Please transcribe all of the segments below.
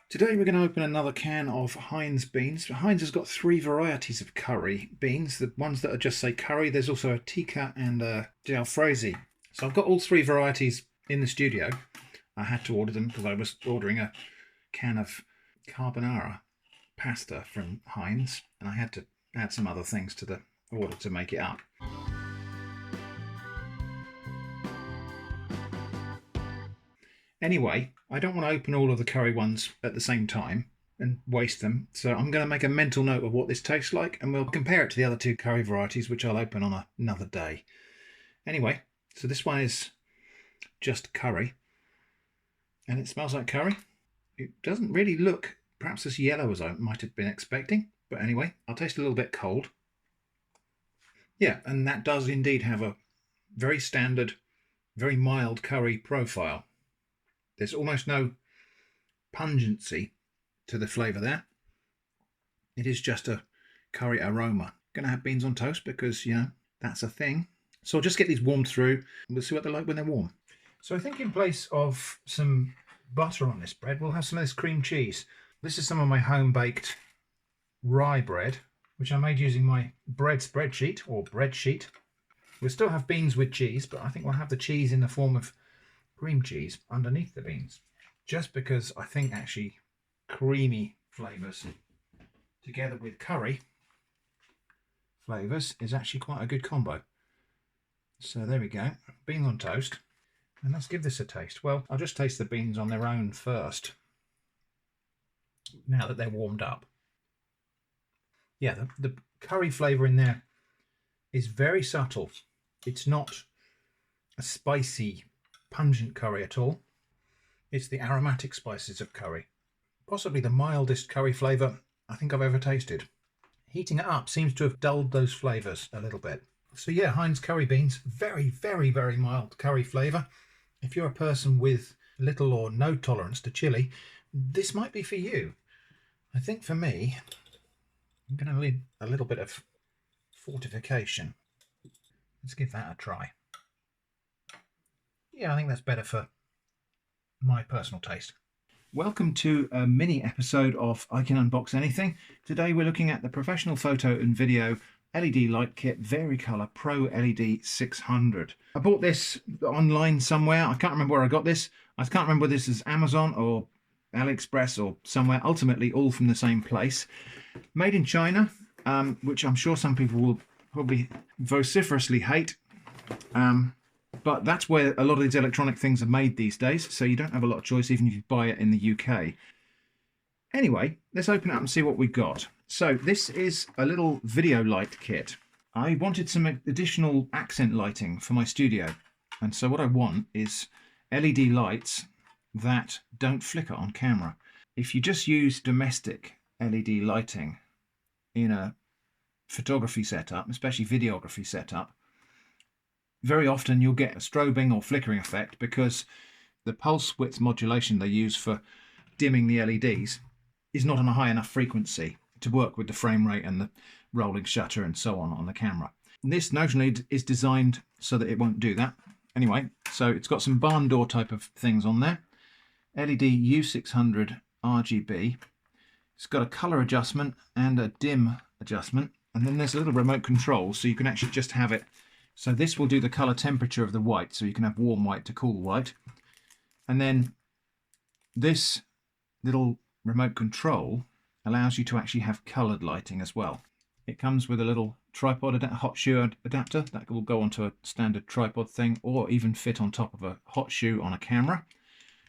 Today we're going to open another can of Heinz beans. Heinz has got three varieties of curry beans. The ones that are just say curry, there's also a tikka and a jalfrezi. So I've got all three varieties in the studio. I had to order them because I was ordering a can of carbonara pasta from Heinz, and I had to add some other things to the order to make it up. Anyway, I don't want to open all of the curry ones at the same time and waste them, so I'm going to make a mental note of what this tastes like, and we'll compare it to the other two curry varieties, which I'll open on another day. Anyway, so this one is just curry, and it smells like curry. It doesn't really look perhaps as yellow as I might have been expecting, but anyway, I'll taste a little bit cold. Yeah, and that does indeed have a very standard, very mild curry profile. There's almost no pungency to the flavour there. It is just a curry aroma. Going to have beans on toast because, you know, that's a thing. So I'll just get these warmed through and we'll see what they're like when they're warm. So I think in place of some butter on this bread, we'll have some of this cream cheese. This is some of my home-baked rye bread, which I made using my bread spreadsheet or bread sheet. We'll still have beans with cheese, but I think we'll have the cheese in the form of cream cheese underneath the beans, just because I think actually creamy flavours together with curry flavours is actually quite a good combo. So there we go, beans on toast, and let's give this a taste. Well, I'll just taste the beans on their own first, now that they're warmed up. Yeah, the curry flavour in there is very subtle. It's not a spicy pungent curry at all. It's the aromatic spices of curry. Possibly the mildest curry flavour I think I've ever tasted. Heating it up seems to have dulled those flavours a little bit. So yeah, Heinz curry beans, very, very, very mild curry flavour. If you're a person with little or no tolerance to chili, this might be for you. I think for me, I'm going to need a little bit of fortification. Let's give that a try. Yeah, I think that's better for my personal taste. Welcome to a mini episode of I Can Unbox Anything. Today we're looking at the professional photo and video LED light kit Vari-Color Pro LED 600. I bought this online somewhere. I can't remember where I got this. I can't remember whether this is Amazon or AliExpress or somewhere. Ultimately all from the same place. Made in China, which I'm sure some people will probably vociferously hate. But that's where a lot of these electronic things are made these days, so you don't have a lot of choice even if you buy it in the UK. Anyway, let's open it up and see what we've got. So this is a little video light kit. I wanted some additional accent lighting for my studio, and so what I want is LED lights that don't flicker on camera. If you just use domestic LED lighting in a photography setup, especially videography setup, very often you'll get a strobing or flickering effect because the pulse width modulation they use for dimming the LEDs is not on a high enough frequency to work with the frame rate and the rolling shutter and so on the camera. And this notionally is designed so that it won't do that. Anyway, so it's got some barn door type of things on there. LED U600 RGB. It's got a color adjustment and a dim adjustment. And then there's a little remote control so you can actually just have it. So this will do the color temperature of the white, so you can have warm white to cool white. And then this little remote control allows you to actually have colored lighting as well. It comes with a little tripod hot shoe adapter that will go onto a standard tripod thing or even fit on top of a hot shoe on a camera.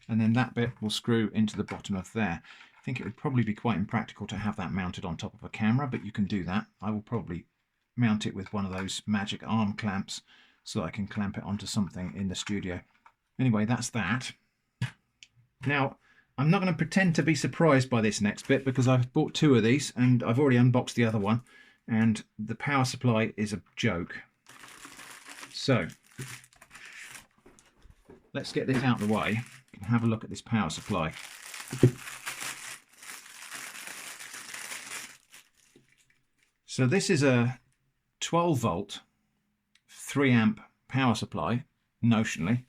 And then that bit will screw into the bottom of there. I think it would probably be quite impractical to have that mounted on top of a camera, but you can do that. I will probably mount it with one of those magic arm clamps so that I can clamp it onto something in the studio. Anyway, that's that. Now, I'm not going to pretend to be surprised by this next bit because I've bought two of these and I've already unboxed the other one, and the power supply is a joke. So, let's get this out of the way and have a look at this power supply. So this is a 12 volt 3 amp power supply notionally,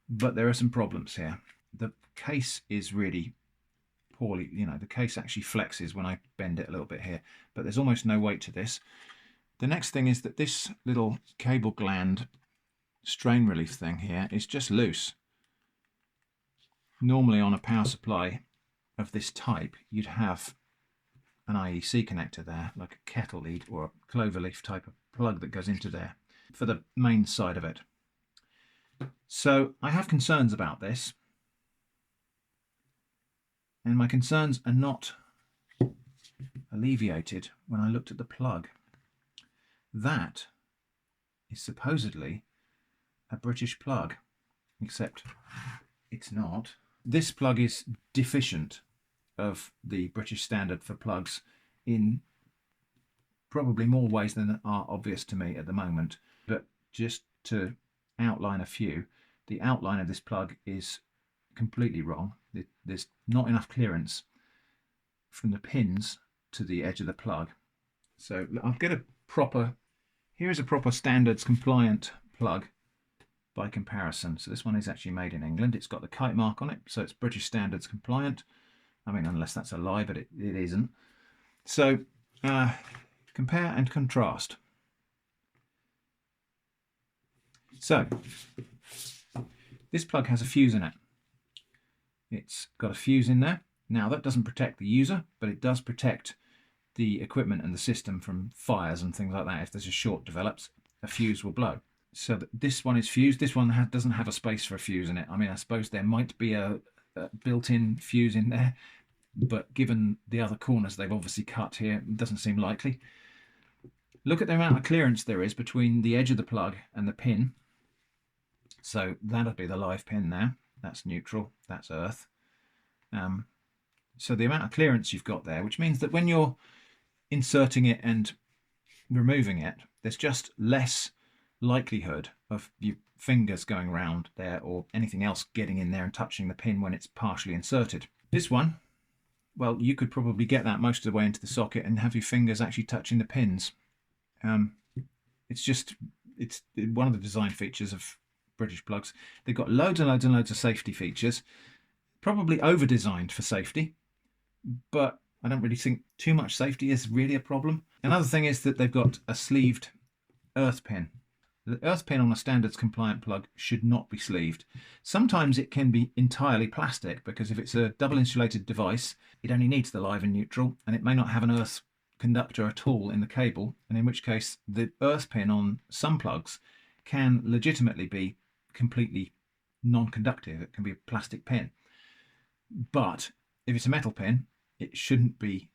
but there are some problems here. The case is really poorly, you know, the case actually flexes when I bend it a little bit here, but there's almost no weight to this. The next thing is that this little cable gland strain relief thing here is just loose. Normally on a power supply of this type, you'd have an IEC connector there, like a kettle lead or a cloverleaf type of plug that goes into there for the main side of it. So I have concerns about this, and my concerns are not alleviated when I looked at the plug. That is supposedly a British plug, except it's not. This plug is deficient of the British standard for plugs in probably more ways than are obvious to me at the moment. But just to outline a few, the outline of this plug is completely wrong. There's not enough clearance from the pins to the edge of the plug. So I'll get a proper, here is a proper standards compliant plug by comparison. So this one is actually made in England. It's got the kite mark on it, so it's British standards compliant. I mean, unless that's a lie, but it isn't. So compare and contrast. So this plug has a fuse in it. It's got a fuse in there. Now that doesn't protect the user, but it does protect the equipment and the system from fires and things like that. If there's a short develops, a fuse will blow. So that this one is fused. This one doesn't have a space for a fuse in it. I mean, I suppose there might be a built-in fuse in there, but given the other corners they've obviously cut here, it doesn't seem likely. Look at the amount of clearance there is between the edge of the plug and the pin. So that'll be the live pin there. That's neutral, that's earth. So the amount of clearance you've got there, which means that when you're inserting it and removing it, there's just less likelihood of your fingers going around there or anything else getting in there and touching the pin when it's partially inserted. This one, well, you could probably get that most of the way into the socket and have your fingers actually touching the pins. It's one of the design features of British plugs. They've got loads and loads and loads of safety features, probably over-designed for safety, but I don't really think too much safety is really a problem. Another thing is that they've got a sleeved earth pin. The earth pin on a standards compliant plug should not be sleeved. Sometimes it can be entirely plastic, because if it's a double insulated device, it only needs the live and neutral, and it may not have an earth conductor at all in the cable, and in which case the earth pin on some plugs can legitimately be completely non-conductive. It can be a plastic pin. But if it's a metal pin, it shouldn't be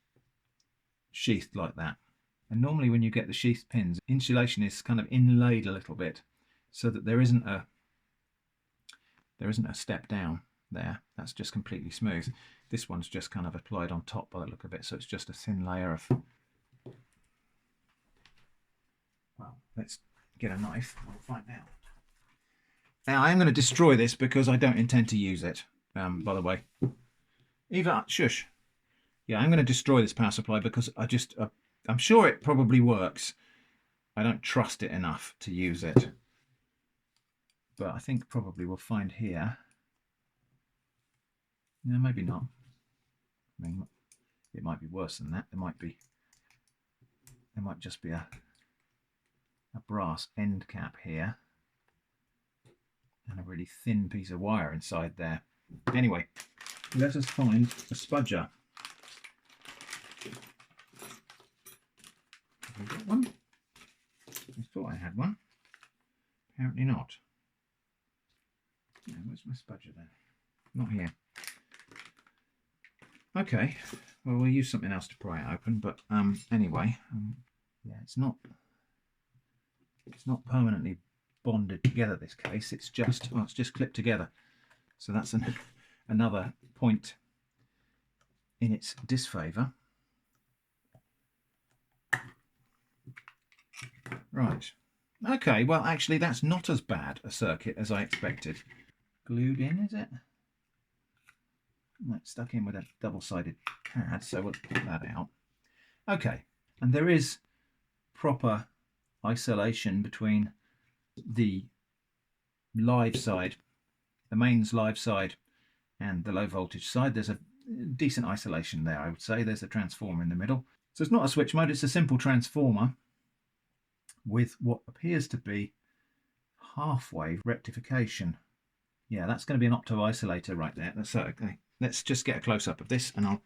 sheathed like that. And normally when you get the sheathed pins, insulation is kind of inlaid a little bit so that there isn't a step down there. That's just completely smooth. This one's just kind of applied on top by the look of it, so it's just a thin layer of... Well, let's get a knife and we'll find out. Now I am going to destroy this because I don't intend to use it, by the way. Eva, shush. Yeah, I'm going to destroy this power supply because I'm sure it probably works. I don't trust it enough to use it. But I think probably we'll find here. No, maybe not. I mean, it might be worse than that. There might just be a brass end cap here and a really thin piece of wire inside there. Anyway, let us find a spudger. Have I got one? I thought I had one. Apparently not. Yeah, where's my spudger then? Not here. Okay, well, we'll use something else to pry it open, but anyway, yeah, it's not permanently bonded together, this case. It's just clipped together. So that's another point in its disfavour. Right. Okay, well, actually, that's not as bad a circuit as I expected. Glued in, is it? That's stuck in with a double-sided pad, so we'll pull that out. Okay, and there is proper isolation between the live side, the mains live side, and the low voltage side. There's a decent isolation there, I would say. There's a transformer in the middle. So it's not a switch mode, it's a simple transformer with what appears to be half-wave rectification. Yeah, that's going to be an opto-isolator right there. So, okay, let's just get a close-up of this and I'll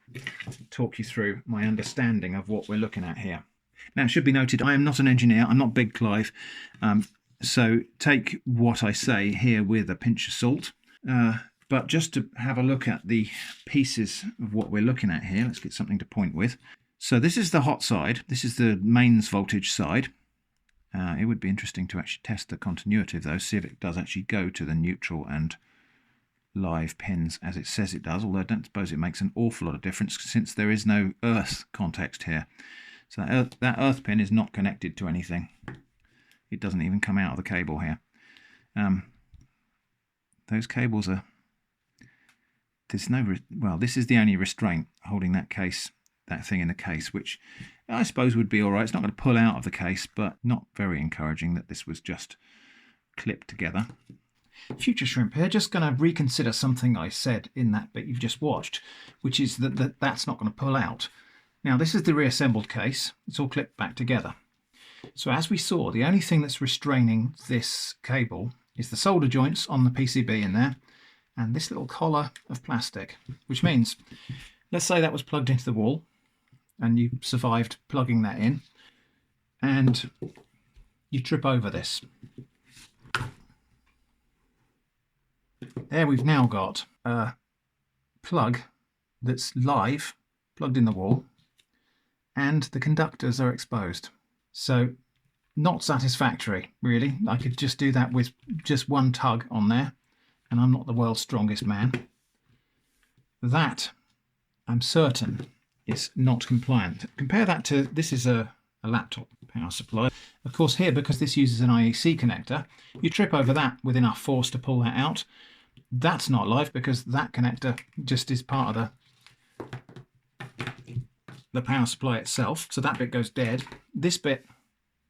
talk you through my understanding of what we're looking at here. Now, it should be noted, I am not an engineer, I'm not Big Clive, so take what I say here with a pinch of salt. But just to have a look at the pieces of what we're looking at here, let's get something to point with. So this is the hot side, this is the mains voltage side. It would be interesting to actually test the continuity of those, see if it does actually go to the neutral and live pins as it says it does, although I don't suppose it makes an awful lot of difference since there is no earth context here. So that earth pin is not connected to anything. It doesn't even come out of the cable here. Those cables are... There's no... Well, this is the only restraint holding that thing in the case, which I suppose would be all right. It's not going to pull out of the case, but not very encouraging that this was just clipped together. Future shrimp here, just going to reconsider something I said in that bit you've just watched, which is that that's not going to pull out. Now, this is the reassembled case. It's all clipped back together. So as we saw, the only thing that's restraining this cable is the solder joints on the PCB in there and this little collar of plastic, which means, let's say that was plugged into the wall and you survived plugging that in and you trip over this. There we've now got a plug that's live, plugged in the wall, and the conductors are exposed. So not satisfactory, really. I could just do that with just one tug on there, and I'm not the world's strongest man. That, I'm certain, is not compliant. Compare that to, this is a laptop power supply. Of course here, because this uses an IEC connector, you trip over that with enough force to pull that out. That's not live because that connector just is part of the power supply itself, so that bit goes dead. This bit,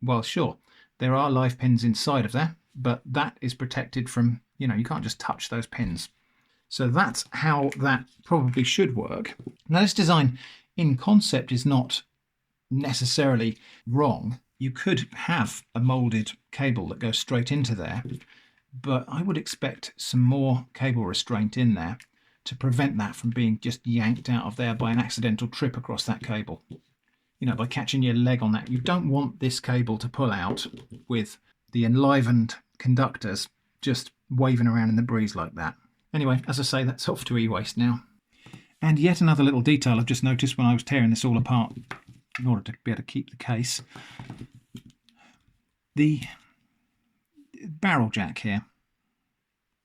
well, sure, there are live pins inside of there, but that is protected from, you know, you can't just touch those pins. So that's how that probably should work. Now, this design in concept is not necessarily wrong. You could have a molded cable that goes straight into there, but I would expect some more cable restraint in there to prevent that from being just yanked out of there by an accidental trip across that cable. You know, by catching your leg on that. You don't want this cable to pull out with the enlivened conductors just waving around in the breeze like that. Anyway, as I say, that's off to e-waste now. And yet another little detail I've just noticed when I was tearing this all apart in order to be able to keep the case. The barrel jack here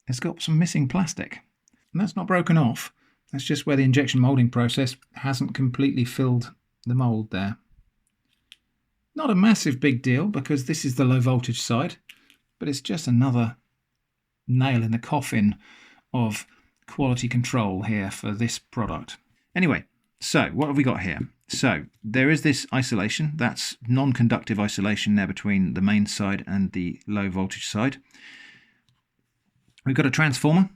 has got some missing plastic. And that's not broken off. That's just where the injection moulding process hasn't completely filled the mould there. Not a massive big deal because this is the low voltage side, but it's just another nail in the coffin of quality control here for this product. Anyway, so what have we got here? So there is this isolation, that's non-conductive isolation there between the main side and the low voltage side. We've got a transformer.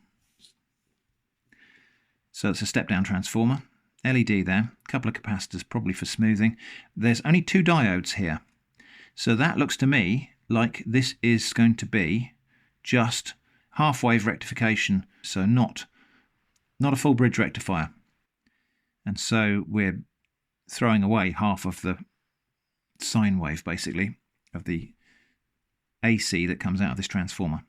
So it's a step-down transformer. LED there, a couple of capacitors probably for smoothing. There's only 2 diodes here. So that looks to me like this is going to be just half-wave rectification, so not a full bridge rectifier. And so we're throwing away half of the sine wave, basically, of the AC that comes out of this transformer.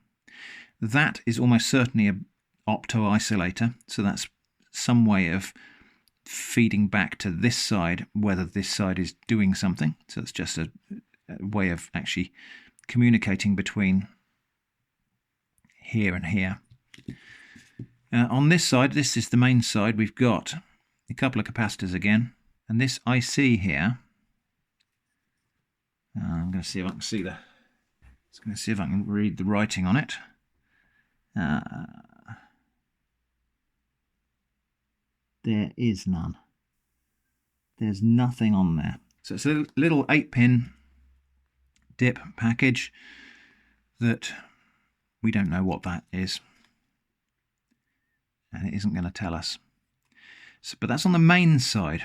That is almost certainly an opto-isolator, so that's some way of feeding back to this side whether this side is doing something. So it's just a way of actually communicating between here and here. On this side, this is the main side, we've got a couple of capacitors again, and this IC here, I'm going to see if I can see just going to see if I can read the writing on it. There is none. There's nothing on there. So it's a little 8-pin dip package that we don't know what that is. And it isn't going to tell us. So, but that's on the main side.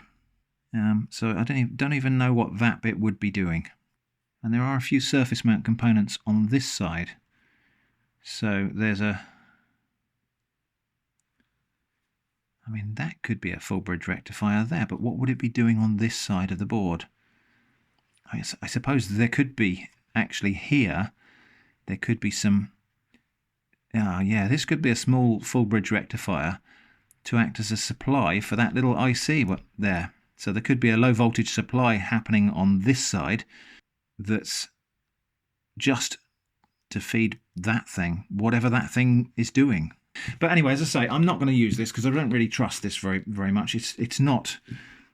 So I don't even know what that bit would be doing. And there are a few surface mount components on this side. So there's I mean, that could be a full bridge rectifier there, but what would it be doing on this side of the board? I suppose there could be, actually here, there could be some, yeah, this could be a small full bridge rectifier to act as a supply for that little IC there. So there could be a low voltage supply happening on this side that's just to feed that thing, whatever that thing is doing. But anyway, as I say, I'm not going to use this because I don't really trust this very much. It's not,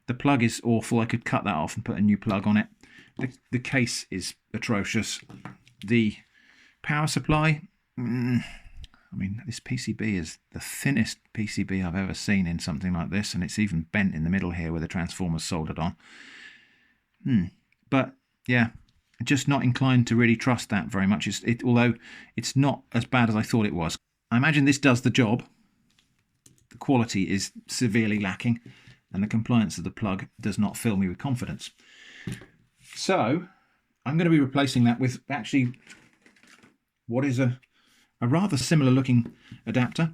the plug is awful. I could cut that off and put a new plug on it. The case is atrocious. The power supply, I mean, this PCB is the thinnest PCB I've ever seen in something like this, and it's even bent in the middle here where the transformer's soldered on. But yeah, just not inclined to really trust that very much. Although it's not as bad as I thought it was. I imagine this does the job. The quality is severely lacking, and the compliance of the plug does not fill me with confidence. So I'm going to be replacing that with actually what is a rather similar looking adapter.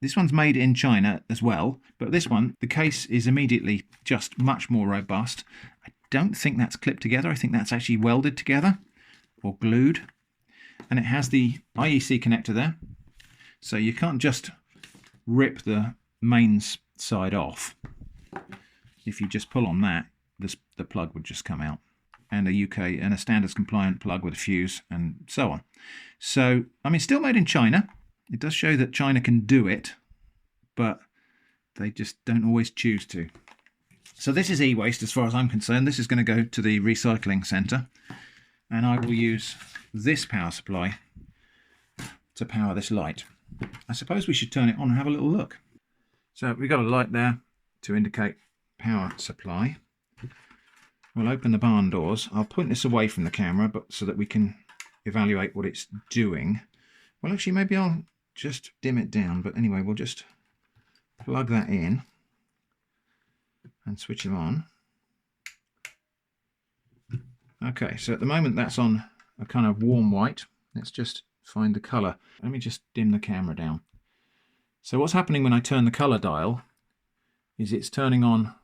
This one's made in China as well, but this one, the case is immediately just much more robust. I don't think that's clipped together. I think that's actually welded together or glued. And it has the IEC connector there. So you can't just rip the mains side off. If you just pull on that, the plug would just come out. And a UK and a standards compliant plug with a fuse and so on. So, I mean, still made in China. It does show that China can do it, but they just don't always choose to. So this is e-waste as far as I'm concerned. This is going to go to the recycling centre, and I will use this power supply to power this light. I suppose we should turn it on and have a little look. So we've got a light there to indicate power supply. We'll open the barn doors. I'll point this away from the camera, but so that we can evaluate what it's doing. Well, actually, maybe I'll just dim it down. But anyway, we'll just plug that in and switch them on. Okay, so at the moment that's on a kind of warm white. Let's just find the colour. Let me just dim the camera down. So what's happening when I turn the colour dial is it's turning on,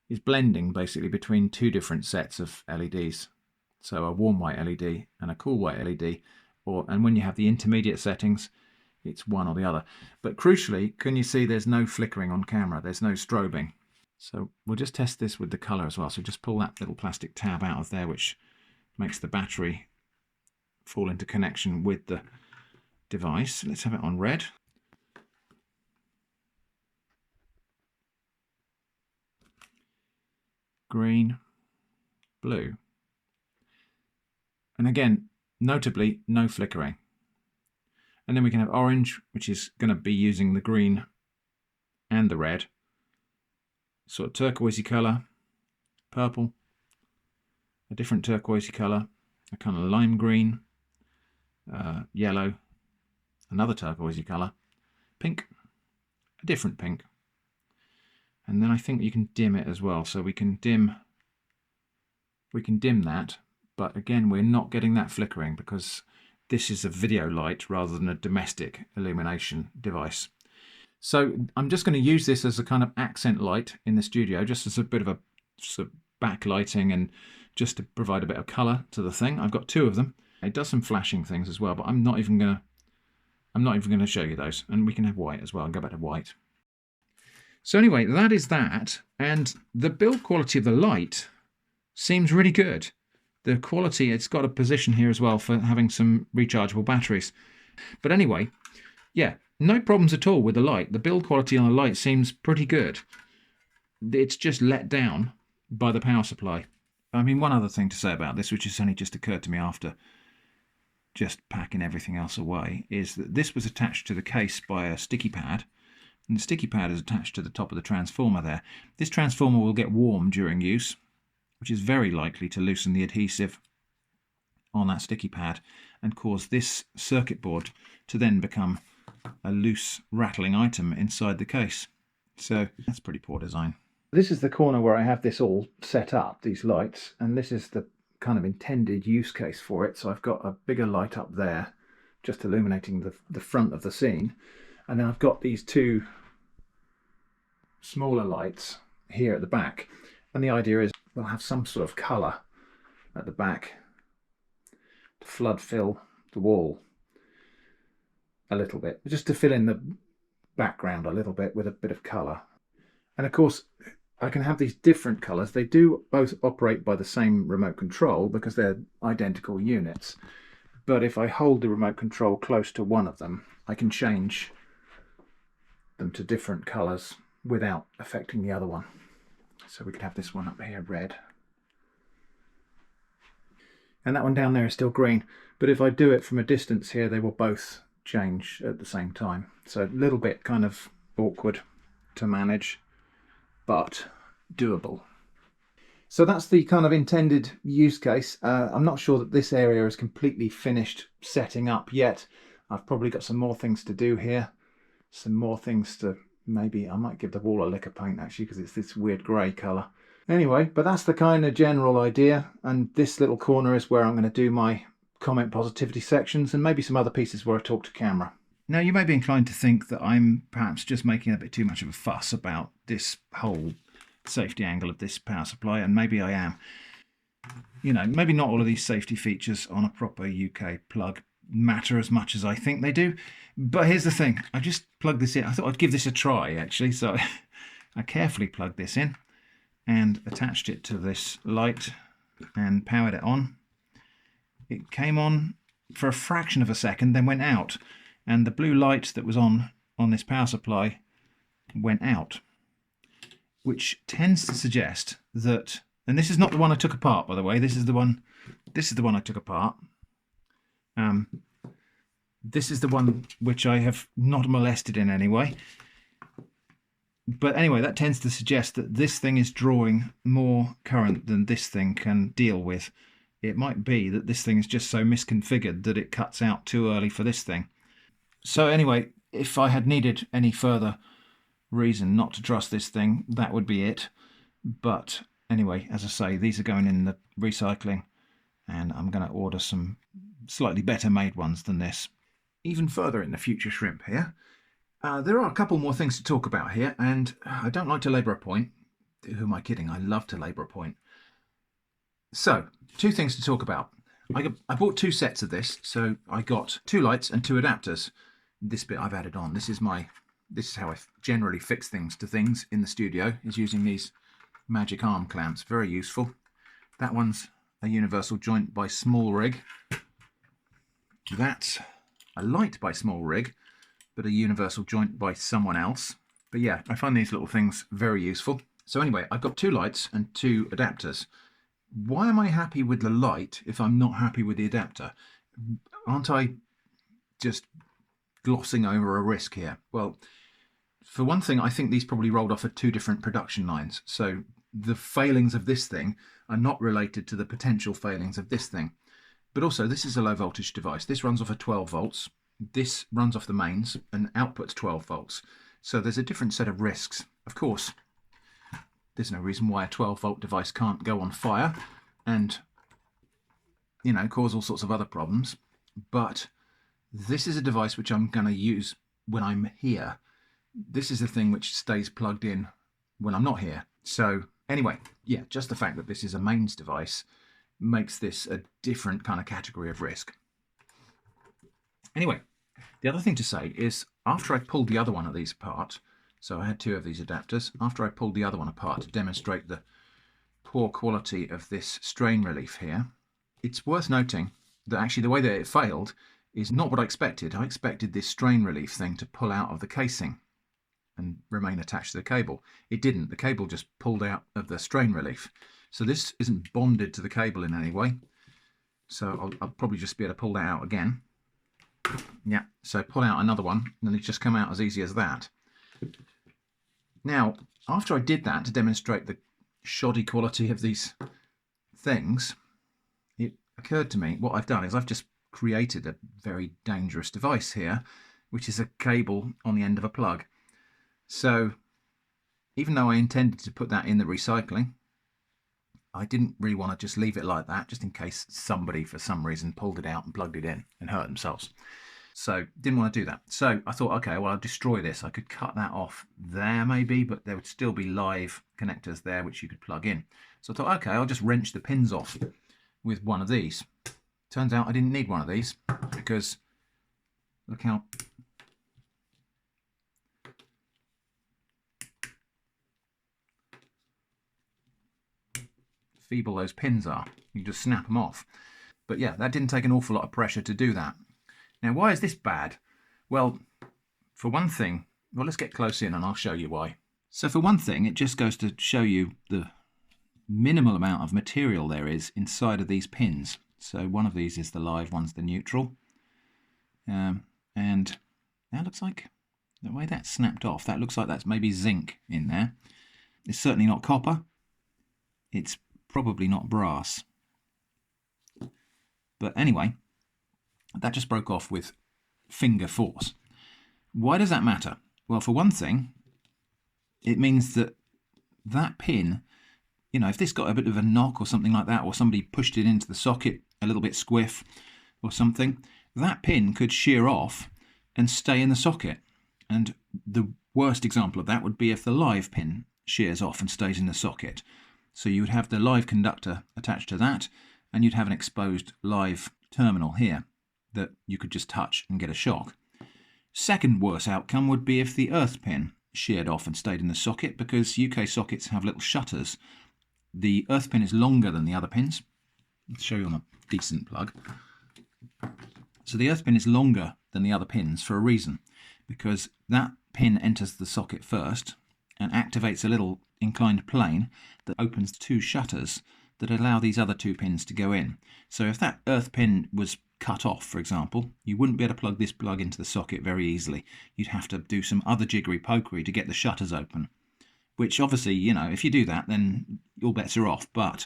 is blending basically between two different sets of LEDs. So a warm white LED and a cool white LED, and when you have the intermediate settings, it's one or the other. But crucially, can you see there's no flickering on camera? There's no strobing. So we'll just test this with the colour as well. So just pull that little plastic tab out of there, which makes the battery fall into connection with the device. Let's have it on red. Green, blue. And again, notably, no flickering. And then we can have orange, which is going to be using the green and the red. Sort of turquoisey colour, purple, a different turquoisey colour, a kind of lime green, yellow, another turquoisey colour, pink, a different pink. And then I think you can dim it as well. So we can dim that, but again, we're not getting that flickering because this is a video light rather than a domestic illumination device. So I'm just going to use this as a kind of accent light in the studio, just as a bit of a sort of backlighting and just to provide a bit of colour to the thing. I've got two of them. It does some flashing things as well, but I'm not even going to show you those. And we can have white as well and go back to white. So anyway, that is that, and the build quality of the light seems really good. The quality, it's got a position here as well for having some rechargeable batteries. But anyway, yeah, no problems at all with the light. The build quality on the light seems pretty good. It's just let down by the power supply. I mean, one other thing to say about this, which has only just occurred to me after just packing everything else away, is that this was attached to the case by a sticky pad. And the sticky pad is attached to the top of the transformer there. This transformer will get warm during use, which is very likely to loosen the adhesive on that sticky pad and cause this circuit board to then become a loose rattling item inside the case. So that's pretty poor design. This is the corner where I have this all set up, these lights, and this is the kind of intended use case for it. So I've got a bigger light up there, just illuminating the front of the scene. And then I've got these two smaller lights here at the back. And the idea is we'll have some sort of colour at the back to flood fill the wall a little bit, just to fill in the background a little bit with a bit of colour. And of course, I can have these different colours. They do both operate by the same remote control because they're identical units. But if I hold the remote control close to one of them, I can change them to different colours without affecting the other one. So we could have this one up here red. And that one down there is still green. But if I do it from a distance here, they will both change at the same time. So a little bit kind of awkward to manage, but doable. So that's the kind of intended use case. I'm not sure that this area is completely finished setting up yet. I've probably got some more things to do here. Some more things to, maybe I might give the wall a lick of paint actually, because it's this weird grey colour. Anyway, but that's the kind of general idea, and this little corner is where I'm going to do my comment positivity sections and maybe some other pieces where I talk to camera. Now you may be inclined to think that I'm perhaps just making a bit too much of a fuss about this whole safety angle of this power supply, and maybe I am. You know, maybe not all of these safety features on a proper UK plug matter as much as I think they do. But here's the thing, I just plugged this in. I thought I'd give this a try actually, so I carefully plugged this in and attached it to this light and powered it on. It came on for a fraction of a second, then went out, and the blue light that was on this power supply went out, which tends to suggest that, and this is not the one I took apart, by the way, this is the one I took apart. This is the one which I have not molested in any way. But anyway, that tends to suggest that this thing is drawing more current than this thing can deal with. It might be that this thing is just so misconfigured that it cuts out too early for this thing. So anyway, if I had needed any further reason not to trust this thing, that would be it. But anyway, as I say, these are going in the recycling, and I'm going to order some slightly better made ones than this. Even further in the future shrimp here. There are a couple more things to talk about here, and I don't like to labour a point. Who am I kidding? I love to labour a point. So, two things to talk about. I bought two sets of this, so I got two lights and two adapters. This bit I've added on. This is how I generally fix things to things in the studio, is using these magic arm clamps. Very useful. That one's a universal joint by Small Rig. That's a light by Small Rig, but a universal joint by someone else. But yeah, I find these little things very useful. So anyway, I've got two lights and two adapters. Why am I happy with the light if I'm not happy with the adapter? Aren't I just glossing over a risk here? Well, for one thing, I think these probably rolled off of two different production lines. So the failings of this thing are not related to the potential failings of this thing. But also, this is a low voltage device. This runs off of 12 volts. This runs off the mains and outputs 12 volts. So there's a different set of risks. Of course, there's no reason why a 12 volt device can't go on fire and, you know, cause all sorts of other problems. But this is a device which I'm going to use when I'm here. This is the thing which stays plugged in when I'm not here. So anyway, yeah, just the fact that this is a mains device makes this a different kind of category of risk. Anyway, the other thing to say is, after I pulled the other one of these apart, so I had two of these adapters, after I pulled the other one apart to demonstrate the poor quality of this strain relief here, it's worth noting that actually the way that it failed is not what I expected. I expected this strain relief thing to pull out of the casing and remain attached to the cable. It didn't. The cable just pulled out of the strain relief. So this isn't bonded to the cable in any way. So I'll probably just be able to pull that out again. Yeah, so pull out another one, and then it just come out as easy as that. Now, after I did that to demonstrate the shoddy quality of these things, it occurred to me what I've done is I've just created a very dangerous device here, which is a cable on the end of a plug. So even though I intended to put that in the recycling, I didn't really want to just leave it like that, just in case somebody for some reason pulled it out and plugged it in and hurt themselves. So didn't want to do that. So I thought, okay, well, I'll destroy this. I could cut that off there maybe, but there would still be live connectors there which you could plug in. So I thought, okay, I'll just wrench the pins off with one of these. Turns out I didn't need one of these, because look how feeble those pins are. You just snap them off. But yeah, that didn't take an awful lot of pressure to do that. Now, why is this bad? Well, for one thing, well, let's get close in and I'll show you why. So for one thing, it just goes to show you the minimal amount of material there is inside of these pins. So one of these is the live, one's the neutral. And that looks like, the way that's snapped off, that looks like that's maybe zinc in there. It's certainly not copper. It's probably not brass. But anyway, that just broke off with finger force. Why does that matter? Well, for one thing, it means that that pin, you know, if this got a bit of a knock or something like that, or somebody pushed it into the socket a little bit squiff or something, that pin could shear off and stay in the socket. And the worst example of that would be if the live pin shears off and stays in the socket. So you would have the live conductor attached to that, and you'd have an exposed live terminal here that you could just touch and get a shock. Second worst outcome would be if the earth pin sheared off and stayed in the socket, because UK sockets have little shutters. The earth pin is longer than the other pins. Let's show you on a decent plug. So the earth pin is longer than the other pins for a reason, because that pin enters the socket first and activates a little inclined plane that opens two shutters that allow these other two pins to go in. So if that earth pin was cut off, for example, you wouldn't be able to plug this plug into the socket very easily. You'd have to do some other jiggery pokery to get the shutters open, which obviously, you know, if you do that, then all bets are off. But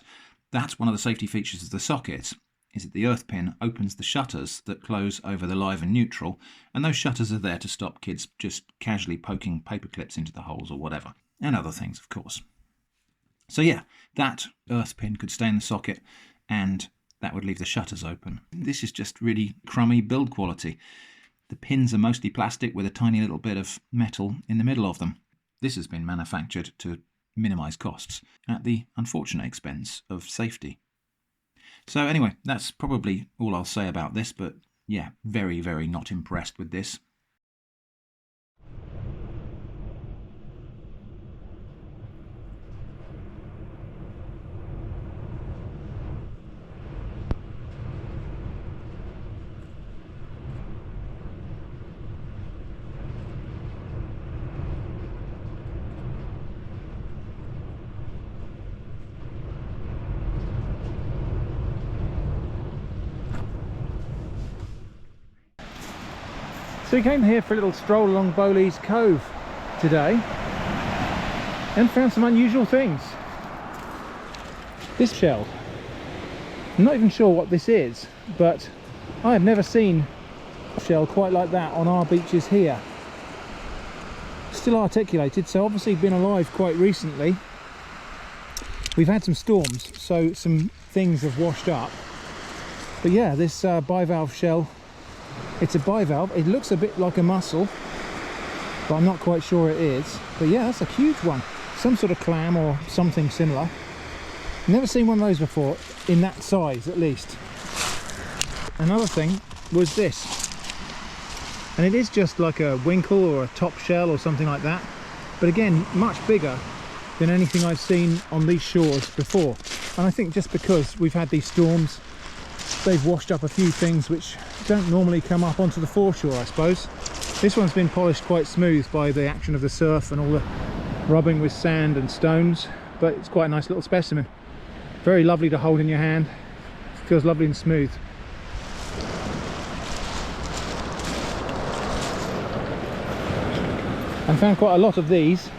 that's one of the safety features of the socket, is that the earth pin opens the shutters that close over the live and neutral, and those shutters are there to stop kids just casually poking paper clips into the holes or whatever, and other things, of course. So yeah, that earth pin could stay in the socket, and that would leave the shutters open. This is just really crummy build quality. The pins are mostly plastic with a tiny little bit of metal in the middle of them. This has been manufactured to minimise costs at the unfortunate expense of safety. So anyway, that's probably all I'll say about this, but yeah, very, very not impressed with this. So we came here for a little stroll along Bowleaze Cove today and found some unusual things. This shell, I'm not even sure what this is, but I have never seen a shell quite like that on our beaches here. Still articulated, so obviously been alive quite recently. We've had some storms, so some things have washed up. But yeah, this bivalve shell, it's a bivalve. It looks a bit like a mussel, but I'm not quite sure it is. But yeah, that's a huge one. Some sort of clam or something similar. Never seen one of those before, in that size at least. Another thing was this. And it is just like a winkle or a top shell or something like that. But again, much bigger than anything I've seen on these shores before. And I think just because we've had these storms, they've washed up a few things which don't normally come up onto the foreshore, I suppose. This one's been polished quite smooth by the action of the surf and all the rubbing with sand and stones, but it's quite a nice little specimen. Very lovely to hold in your hand. Feels lovely and smooth. I found quite a lot of these.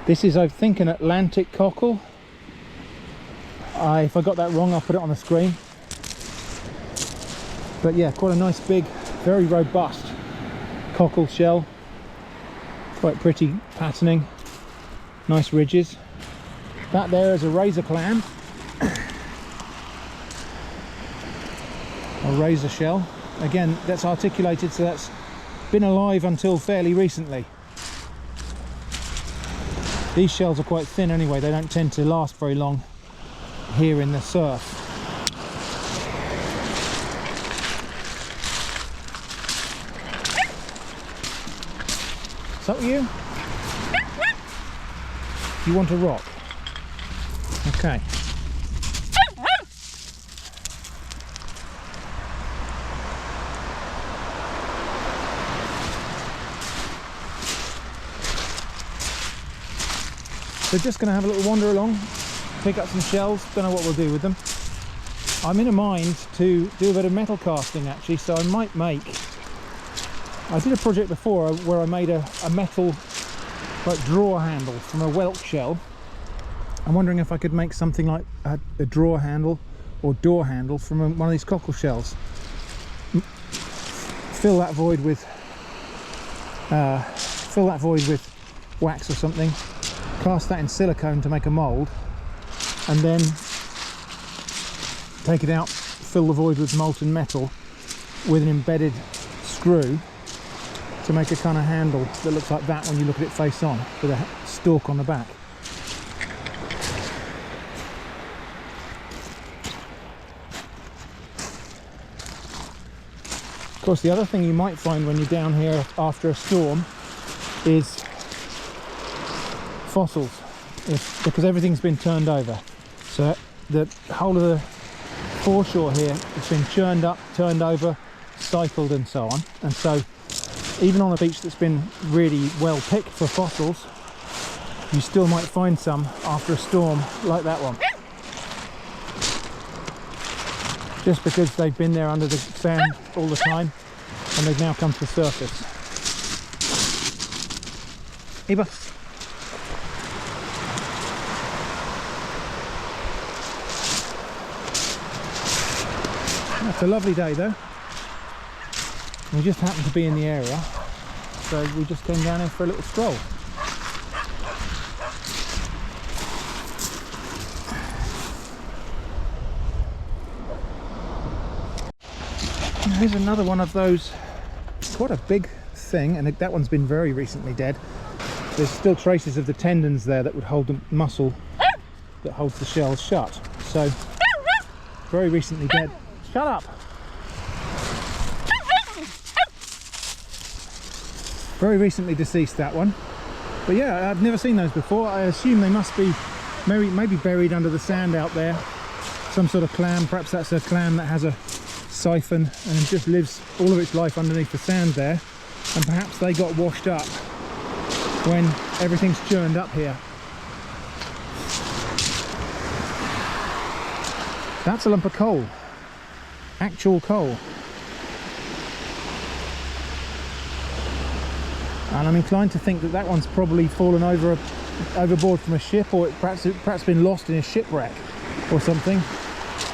This is, I think, an Atlantic cockle. If I got that wrong, I'll put it on the screen. But yeah, quite a nice big, very robust cockle shell. Quite pretty patterning. Nice ridges. That there is a razor clam, a razor shell. Again, that's articulated, so that's been alive until fairly recently. These shells are quite thin anyway, they don't tend to last very long here in the surf. Is that you? You want a rock? Okay. So just going to have a little wander along, pick up some shells, don't know what we'll do with them. I'm in a mind to do a bit of metal casting actually, so I might make... I did a project before where I made a metal like drawer handle from a whelk shell. I'm wondering if I could make something like a drawer handle or door handle from one of these cockle shells. Fill that void with wax or something. Cast that in silicone to make a mould, and then take it out, fill the void with molten metal with an embedded screw to make a kind of handle that looks like that when you look at it face on, with a stalk on the back. Of course, the other thing you might find when you're down here after a storm is fossils, because everything's been turned over. So the whole of the foreshore here has been churned up, turned over, cycled and so on. And so even on a beach that's been really well picked for fossils, you still might find some after a storm like that one. Just because they've been there under the sand all the time and they've now come to the surface. Eva. It's a lovely day though. We just happened to be in the area, so we just came down here for a little stroll. And here's another one of those, quite a big thing, and that one's been very recently dead. There's still traces of the tendons there that would hold the muscle that holds the shells shut. So, very recently dead. Shut up! Very recently deceased, that one. But yeah, I've never seen those before. I assume they must be maybe buried under the sand out there. Some sort of clam, perhaps that's a clam that has a siphon and just lives all of its life underneath the sand there. And perhaps they got washed up when everything's churned up here. That's a lump of coal. Actual coal. And I'm inclined to think that that one's probably fallen overboard from a ship, or perhaps been lost in a shipwreck or something,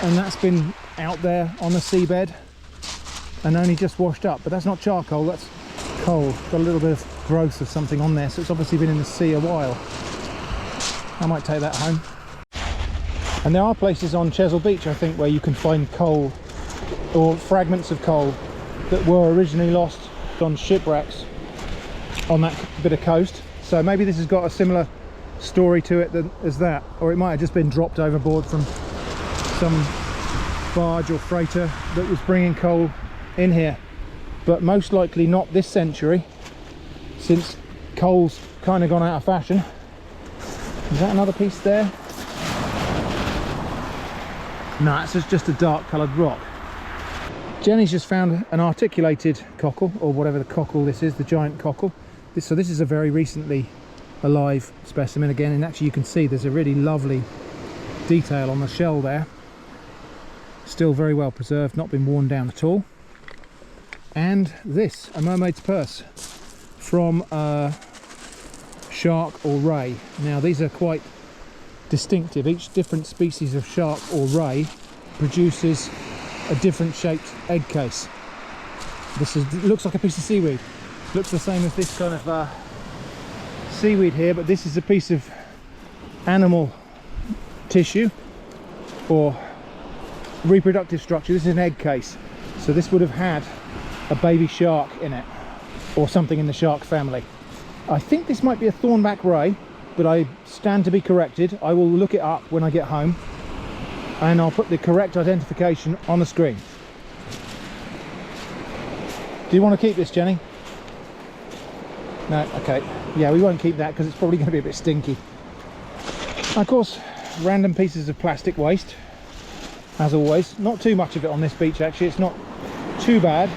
and that's been out there on the seabed and only just washed up. But that's not charcoal, that's coal. Got a little bit of growth of something on there, so it's obviously been in the sea a while. I might take that home. And there are places on Chesil Beach, I think, where you can find coal or fragments of coal that were originally lost on shipwrecks on that bit of coast. So maybe this has got a similar story to it as that, or it might have just been dropped overboard from some barge or freighter that was bringing coal in here. But most likely not this century, since coal's kind of gone out of fashion. Is that another piece there? No, it's just a dark coloured rock. Jenny's just found an articulated cockle, or whatever the cockle this is, the giant cockle. So this is a very recently alive specimen again, and actually you can see there's a really lovely detail on the shell there. Still very well preserved, not been worn down at all. And this, a mermaid's purse from shark or ray. Now these are quite distinctive. Each different species of shark or ray produces a different shaped egg case. Looks like a piece of seaweed. Looks the same as this kind of seaweed here, but this is a piece of animal tissue or reproductive structure. This is an egg case, so this would have had a baby shark in it or something in the shark family. I think this might be a thornback ray, but I stand to be corrected. I will look it up when I get home and I'll put the correct identification on the screen. Do you want to keep this, Jenny? No? Okay. Yeah, we won't keep that because it's probably going to be a bit stinky. Of course, random pieces of plastic waste, as always. Not too much of it on this beach, actually. It's not too bad,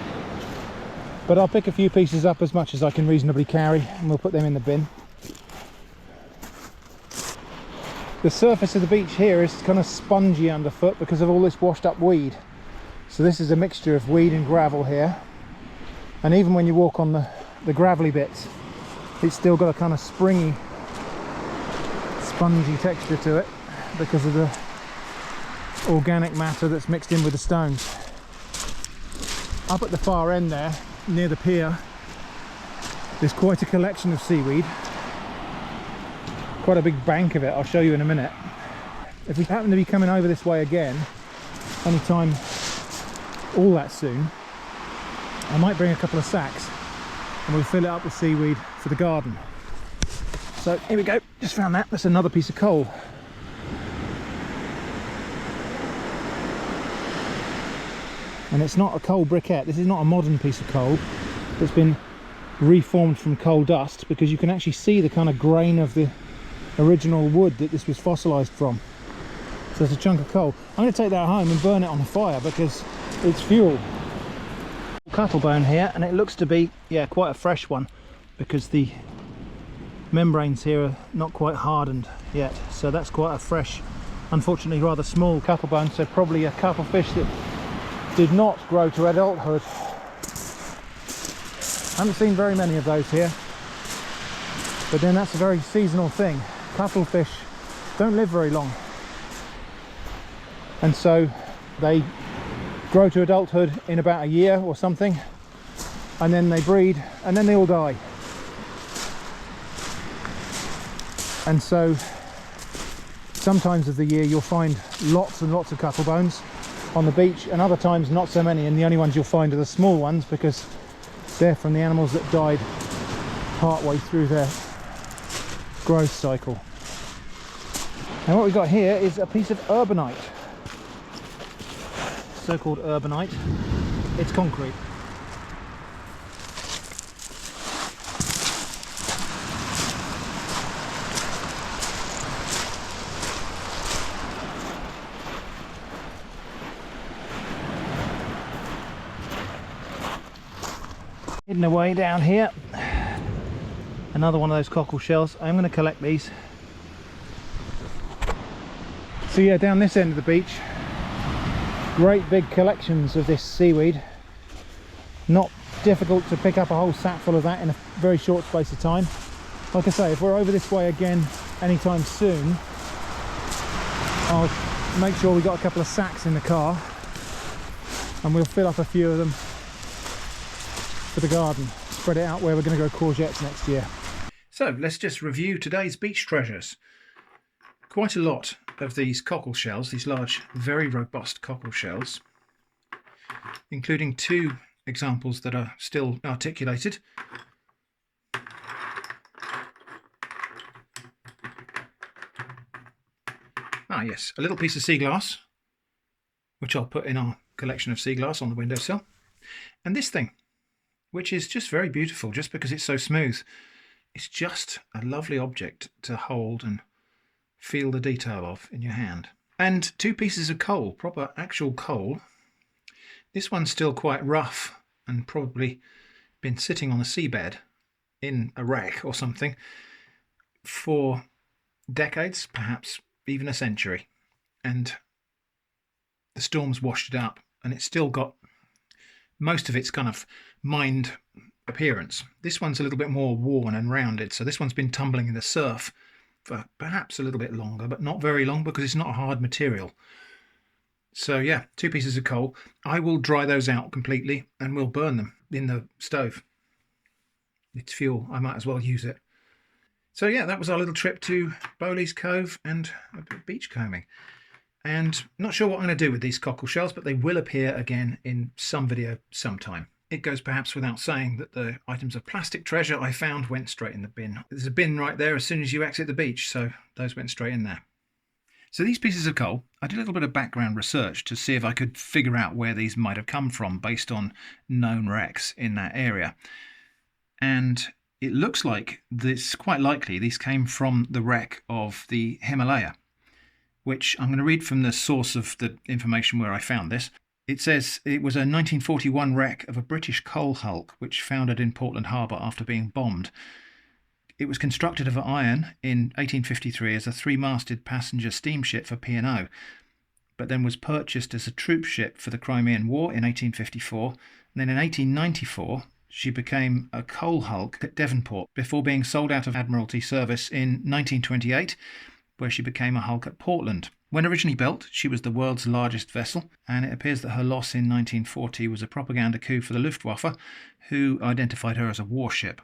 but I'll pick a few pieces up, as much as I can reasonably carry, and we'll put them in the bin. The surface of the beach here is kind of spongy underfoot because of all this washed up weed. So this is a mixture of weed and gravel here, and even when you walk on the gravelly bits, it's still got a kind of springy, spongy texture to it because of the organic matter that's mixed in with the stones. Up at the far end there, near the pier, there's quite a collection of seaweed. Quite a big bank of it, I'll show you in a minute. If we happen to be coming over this way again anytime all that soon, I might bring a couple of sacks and we'll fill it up with seaweed for the garden. So here we go, just found that. That's another piece of coal. And it's not a coal briquette. This is not a modern piece of coal. It's been reformed from coal dust, because you can actually see the kind of grain of the original wood that this was fossilized from. So it's a chunk of coal. I'm going to take that home and burn it on the fire because it's fuel. Cuttlebone here, and it looks to be, yeah, quite a fresh one, because the membranes here are not quite hardened yet. So that's quite a fresh, unfortunately rather small cuttlebone, so probably a cuttlefish that did not grow to adulthood. I haven't seen very many of those here, but then that's a very seasonal thing. Cuttlefish don't live very long, and so they grow to adulthood in about a year or something, and then they breed, and then they all die. And so sometimes of the year you'll find lots and lots of cuttlebones on the beach, and other times not so many, and the only ones you'll find are the small ones, because they're from the animals that died partway through their growth cycle. And what we've got here is a piece of urbanite, so-called urbanite. It's concrete. Hidden away down here, another one of those cockle shells. I'm going to collect these. So yeah, down this end of the beach, great big collections of this seaweed. Not difficult to pick up a whole sack full of that in a very short space of time. Like I say, if we're over this way again anytime soon, I'll make sure we got a couple of sacks in the car and we'll fill up a few of them for the garden. Spread it out where we're going to grow courgettes next year. So let's just review today's beach treasures. Quite a lot of these cockle shells, these large, very robust cockle shells, including two examples that are still articulated. Ah yes, a little piece of sea glass, which I'll put in our collection of sea glass on the windowsill. And this thing, which is just very beautiful just because it's so smooth. It's just a lovely object to hold and feel the detail of in your hand. And two pieces of coal, proper actual coal. This one's still quite rough and probably been sitting on the seabed in a wreck or something for decades, perhaps even a century. And the storms washed it up, and it's still got most of its kind of mined appearance. This one's a little bit more worn and rounded, so this one's been tumbling in the surf for perhaps a little bit longer, but not very long because it's not a hard material. So yeah, two pieces of coal. I will dry those out completely and we'll burn them in the stove. It's fuel, I might as well use it. So yeah, that was our little trip to Bowleaze Cove and a bit of beachcombing. And not sure what I'm going to do with these cockle shells, but they will appear again in some video sometime. It goes perhaps without saying that the items of plastic treasure I found went straight in the bin. There's a bin right there as soon as you exit the beach, so those went straight in there. So these pieces of coal, I did a little bit of background research to see if I could figure out where these might have come from based on known wrecks in that area. And it looks like this, quite likely, these came from the wreck of the Himalaya, which I'm going to read from the source of the information where I found this. It says it was a 1941 wreck of a British coal hulk which foundered in Portland Harbour after being bombed. It was constructed of iron in 1853 as a three-masted passenger steamship for P&O, but then was purchased as a troop ship for the Crimean War in 1854. And then in 1894, she became a coal hulk at Devonport before being sold out of Admiralty service in 1928, where she became a hulk at Portland. When originally built, she was the world's largest vessel, and it appears that her loss in 1940 was a propaganda coup for the Luftwaffe, who identified her as a warship.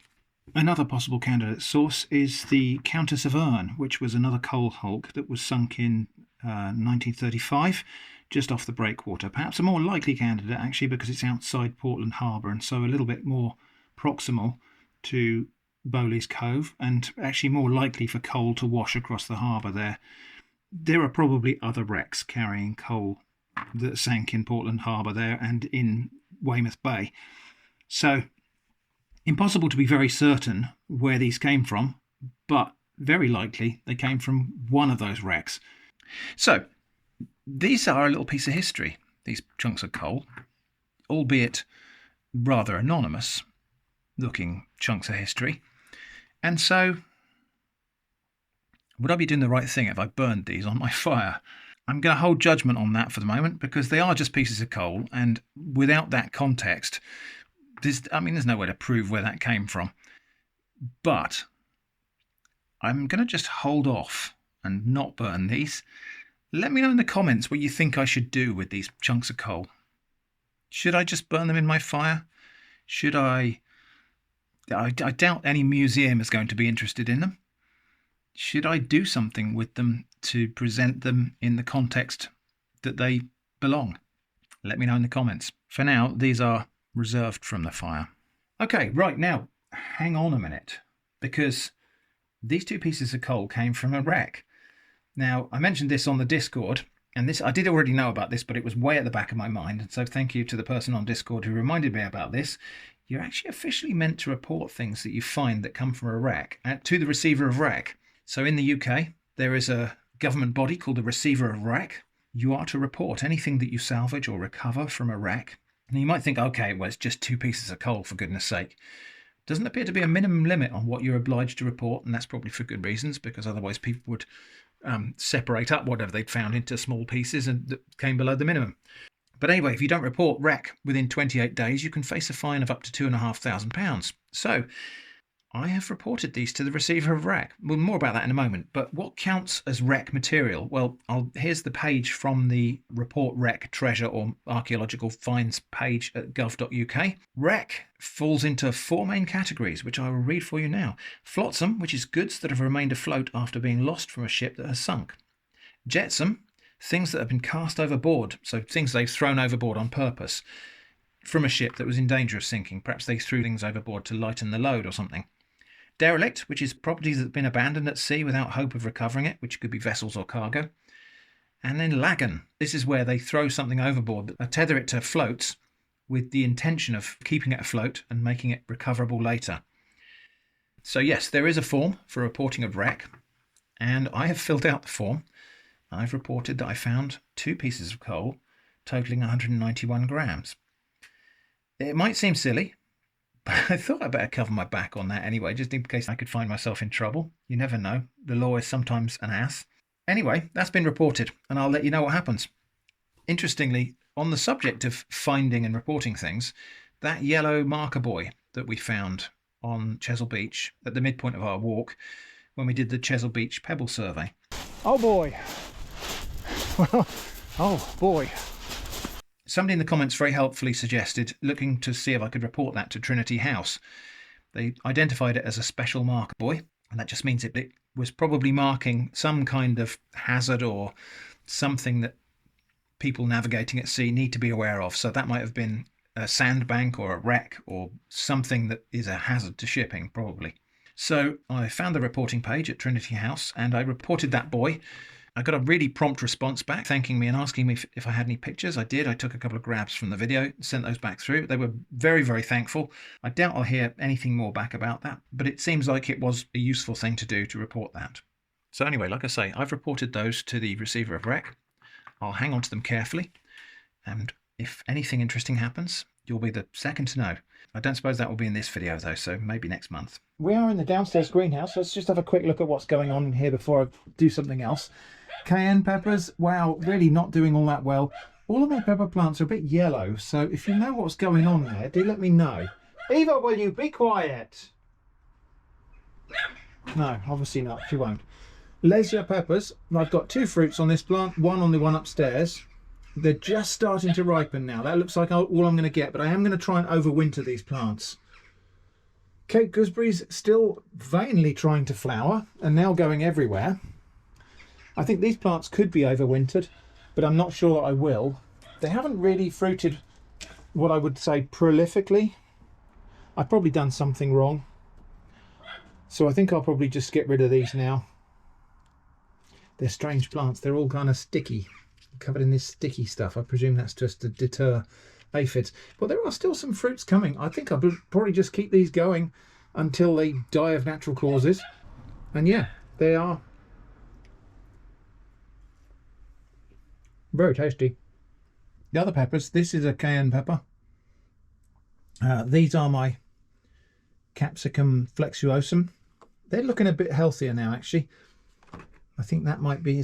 Another possible candidate source is the Countess of Erne, which was another coal hulk that was sunk in 1935, just off the breakwater. Perhaps a more likely candidate, actually, because it's outside Portland Harbour and so a little bit more proximal to Bowleaze Cove, and actually more likely for coal to wash across the harbour there. There are probably other wrecks carrying coal that sank in Portland Harbour there and in Weymouth Bay. So, impossible to be very certain where these came from, but very likely they came from one of those wrecks. So, these are a little piece of history, these chunks of coal, albeit rather anonymous looking chunks of history. And so, would I be doing the right thing if I burned these on my fire? I'm going to hold judgment on that for the moment, because they are just pieces of coal, and without that context, there's no way to prove where that came from. But I'm going to just hold off and not burn these. Let me know in the comments what you think I should do with these chunks of coal. Should I just burn them in my fire? Should I doubt any museum is going to be interested in them. Should I do something with them to present them in the context that they belong? Let me know in the comments. For now, these are reserved from the fire. Okay, right, now, hang on a minute, because these two pieces of coal came from a wreck. Now, I mentioned this on the Discord, and this I did already know about this, but it was way at the back of my mind, and so thank you to the person on Discord who reminded me about this. You're actually officially meant to report things that you find that come from a wreck to the receiver of wreck. So in the UK, there is a government body called the Receiver of Wreck. You are to report anything that you salvage or recover from a wreck. And you might think, okay, well, it's just two pieces of coal, for goodness sake. Doesn't appear to be a minimum limit on what you're obliged to report, and that's probably for good reasons, because otherwise people would separate up whatever they'd found into small pieces and that came below the minimum. But anyway, if you don't report wreck within 28 days, you can face a fine of up to £2,500. So I have reported these to the Receiver of Wreck. Well, more about that in a moment. But what counts as wreck material? Well, here's the page from the Report Wreck Treasure or Archaeological Finds page at gov.uk. Wreck falls into four main categories, which I will read for you now. Flotsam, which is goods that have remained afloat after being lost from a ship that has sunk. Jetsam, things that have been cast overboard, so things they've thrown overboard on purpose from a ship that was in danger of sinking. Perhaps they threw things overboard to lighten the load or something. Derelict, which is property that's been abandoned at sea without hope of recovering it, which could be vessels or cargo. And then lagan. This is where they throw something overboard, tether it to floats with the intention of keeping it afloat and making it recoverable later. So yes, there is a form for reporting of wreck, and I have filled out the form. I've reported that I found two pieces of coal totaling 191 grams. It might seem silly, but I thought I'd better cover my back on that anyway, just in case I could find myself in trouble. You never know. The law is sometimes an ass. Anyway, that's been reported, and I'll let you know what happens. Interestingly, on the subject of finding and reporting things, that yellow marker buoy that we found on Chesil Beach at the midpoint of our walk when we did the Chesil Beach Pebble Survey. Oh boy. Oh boy. Somebody in the comments very helpfully suggested looking to see if I could report that to Trinity House. They identified it as a special marker buoy, And that just means it was probably marking some kind of hazard or something that people navigating at sea need to be aware of. So that might have been a sandbank or a wreck or something that is a hazard to shipping, probably. So I found the reporting page at Trinity House and I reported that buoy. I got a really prompt response back thanking me and asking me if I had any pictures. I did. I took a couple of grabs from the video, sent those back through. They were very, very thankful. I doubt I'll hear anything more back about that, but it seems like it was a useful thing to do to report that. So anyway, like I say, I've reported those to the receiver of wreck. I'll hang on to them carefully, and if anything interesting happens, you'll be the second to know. I don't suppose that will be in this video though, so maybe next month. We are in the downstairs greenhouse. Let's just have a quick look at what's going on in here before I do something else. Cayenne peppers, wow, really not doing all that well. All of my pepper plants are a bit yellow, so if you know what's going on there, do let me know. Eva, will you be quiet? No, obviously not, she won't. Lesia peppers, I've got 2 fruits on this plant, one on the one upstairs. They're just starting to ripen now. That looks like all I'm going to get, but I am going to try and overwinter these plants. Cape gooseberries still vainly trying to flower and now going everywhere. I think these plants could be overwintered, but I'm not sure that I will. They haven't really fruited what I would say prolifically. I've probably done something wrong. So I think I'll probably just get rid of these now. They're strange plants. They're all kind of sticky, covered in this sticky stuff. I presume that's just to deter aphids. But there are still some fruits coming. I think I'll probably just keep these going until they die of natural causes. And yeah, they are very tasty. The other peppers, this is a cayenne pepper. These are my capsicum flexuosum. They're looking a bit healthier now, actually. I think that might be,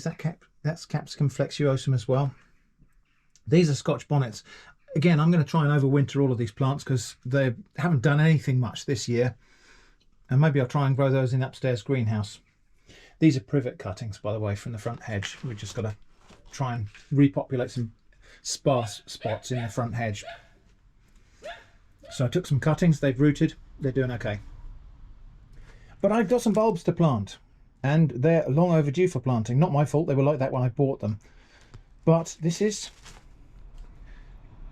that's capsicum flexuosum as well. These are Scotch bonnets. Again, I'm going to try and overwinter all of these plants because they haven't done anything much this year. And maybe I'll try and grow those in the upstairs greenhouse. These are privet cuttings, by the way, from the front hedge. We've just got to try and repopulate some sparse spots in the front hedge. So I took some cuttings, they've rooted, they're doing okay. But I've got some bulbs to plant, and they're long overdue for planting. Not my fault, they were like that when I bought them. But this is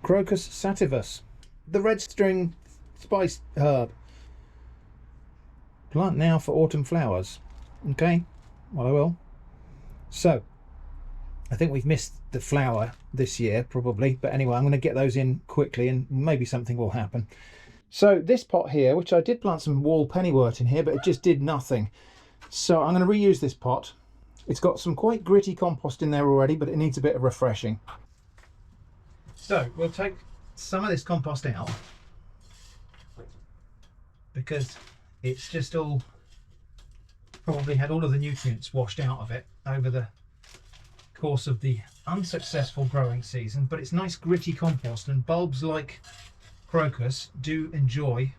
Crocus sativus, the red string spice herb. Plant now for autumn flowers. Okay, well I will. So, I think we've missed the flower this year, probably. But anyway, I'm going to get those in quickly and maybe something will happen. So this pot here, which I did plant some wall pennywort in here, but it just did nothing. So I'm going to reuse this pot. It's got some quite gritty compost in there already, but it needs a bit of refreshing. So we'll take some of this compost out because it's just all, probably had all of the nutrients washed out of it over the course of the unsuccessful growing season. But it's nice gritty compost, and bulbs like crocus do enjoy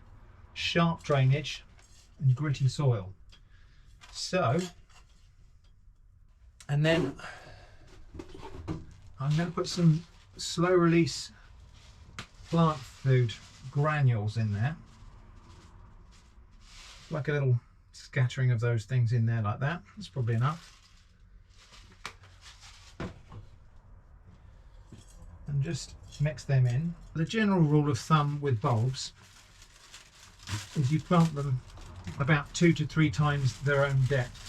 sharp drainage and gritty soil. So, and then I'm going to put some slow release plant food granules in there, like a little scattering of those things in there like that. That's probably enough. And just mix them in. The general rule of thumb with bulbs is you plant them about 2 to 3 times their own depth.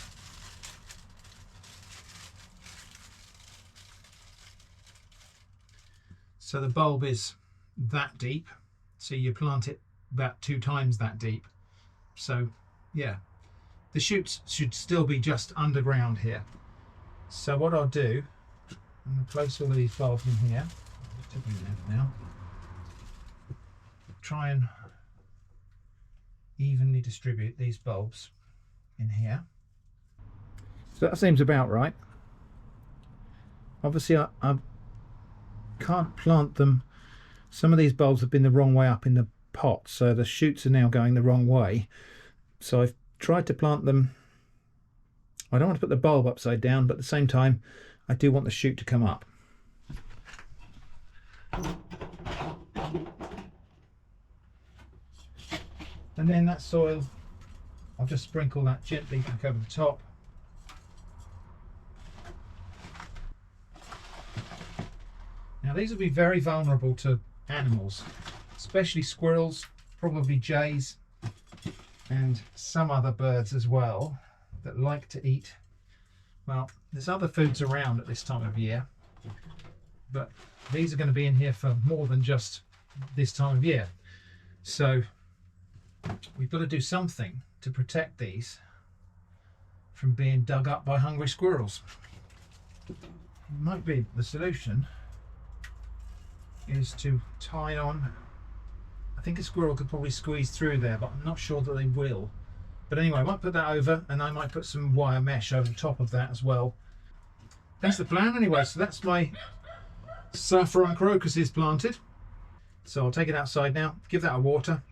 So the bulb is that deep, so you plant it about 2 times that deep. So yeah, the shoots should still be just underground here. So what I'll do, I'm going to place all of these bulbs in here. Now try and evenly distribute these bulbs in here. So that seems about right. Obviously I can't plant them. Some of these bulbs have been the wrong way up in the pot, so the shoots are now going the wrong way. So I've tried to plant them. I don't want to put the bulb upside down, but at the same time I do want the shoot to come up. And then that soil I'll just sprinkle that gently back over the top. Now these will be very vulnerable to animals, especially squirrels, probably jays, and some other birds as well that like to eat. Well, there's other foods around at this time of year, but these are going to be in here for more than just this time of year. So we've got to do something to protect these from being dug up by hungry squirrels. Might be the solution is to tie on. I think a squirrel could probably squeeze through there, but I'm not sure that they will. But anyway, I might put that over, and I might put some wire mesh over the top of that as well. That's the plan anyway. So that's my saffron crocuses planted. So I'll take it outside now, give that a water,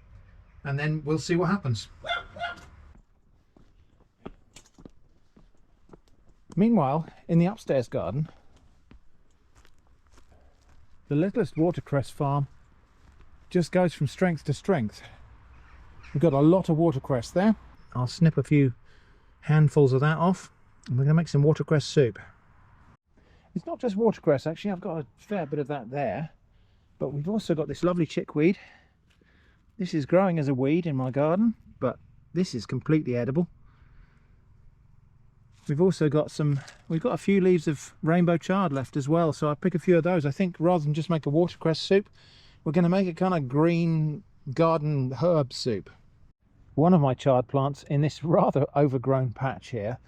and then we'll see what happens. Meanwhile, in the upstairs garden, the littlest watercress farm just goes from strength to strength. We've got a lot of watercress there. I'll snip a few handfuls of that off, and we're going to make some watercress soup. It's not just watercress actually, I've got a fair bit of that there, but we've also got this lovely chickweed. This is growing as a weed in my garden, but this is completely edible. We've also got we've got a few leaves of rainbow chard left as well, so I'll pick a few of those. I think rather than just make a watercress soup, we're going to make a kind of green garden herb soup. One of my chard plants in this rather overgrown patch here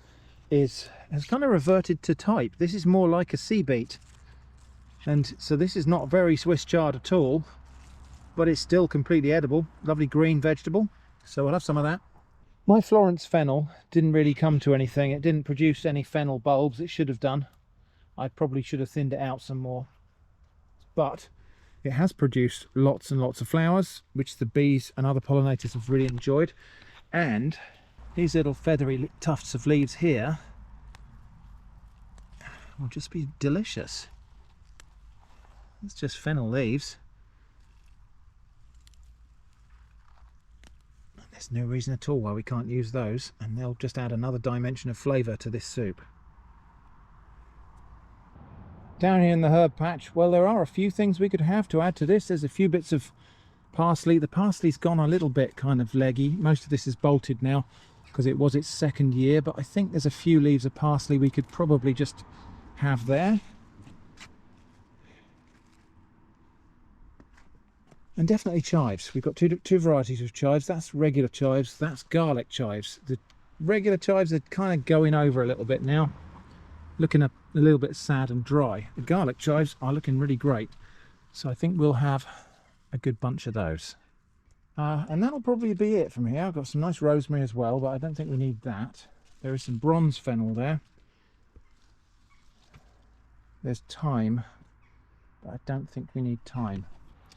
has kind of reverted to type. This is more like a sea beet, and so this is not very Swiss chard at all, but it's still completely edible. Lovely green vegetable, so we'll have some of that. My Florence fennel didn't really come to anything. It didn't produce any fennel bulbs. It should have done. I probably should have thinned it out some more, but it has produced lots and lots of flowers, which the bees and other pollinators have really enjoyed. And these little feathery tufts of leaves here will just be delicious. It's just fennel leaves. There's no reason at all why we can't use those, and they'll just add another dimension of flavour to this soup. Down here in the herb patch, well, there are a few things we could have to add to this. There's a few bits of parsley. The parsley's gone a little bit kind of leggy. Most of this is bolted now because it was its second year, but I think there's a few leaves of parsley we could probably just have there. And definitely chives. We've got two varieties of chives. That's regular chives, that's garlic chives. The regular chives are kind of going over a little bit now, looking a little bit sad and dry. The garlic chives are looking really great, so I think we'll have a good bunch of those. And that'll probably be it from here. I've got some nice rosemary as well, but I don't think we need that. There is some bronze fennel there. There's thyme, but I don't think we need thyme.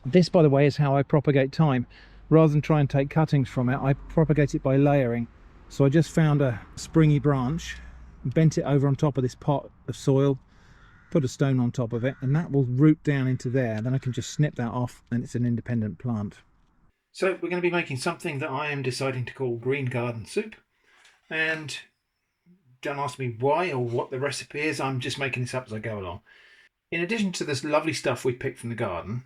This, by the way, is how I propagate thyme. Rather than try and take cuttings from it, I propagate it by layering. So I just found a springy branch, bent it over on top of this pot of soil, put a stone on top of it, and that will root down into there. Then I can just snip that off and it's an independent plant. So we're going to be making something that I am deciding to call green garden soup. And don't ask me why or what the recipe is, I'm just making this up as I go along. In addition to this lovely stuff we picked from the garden,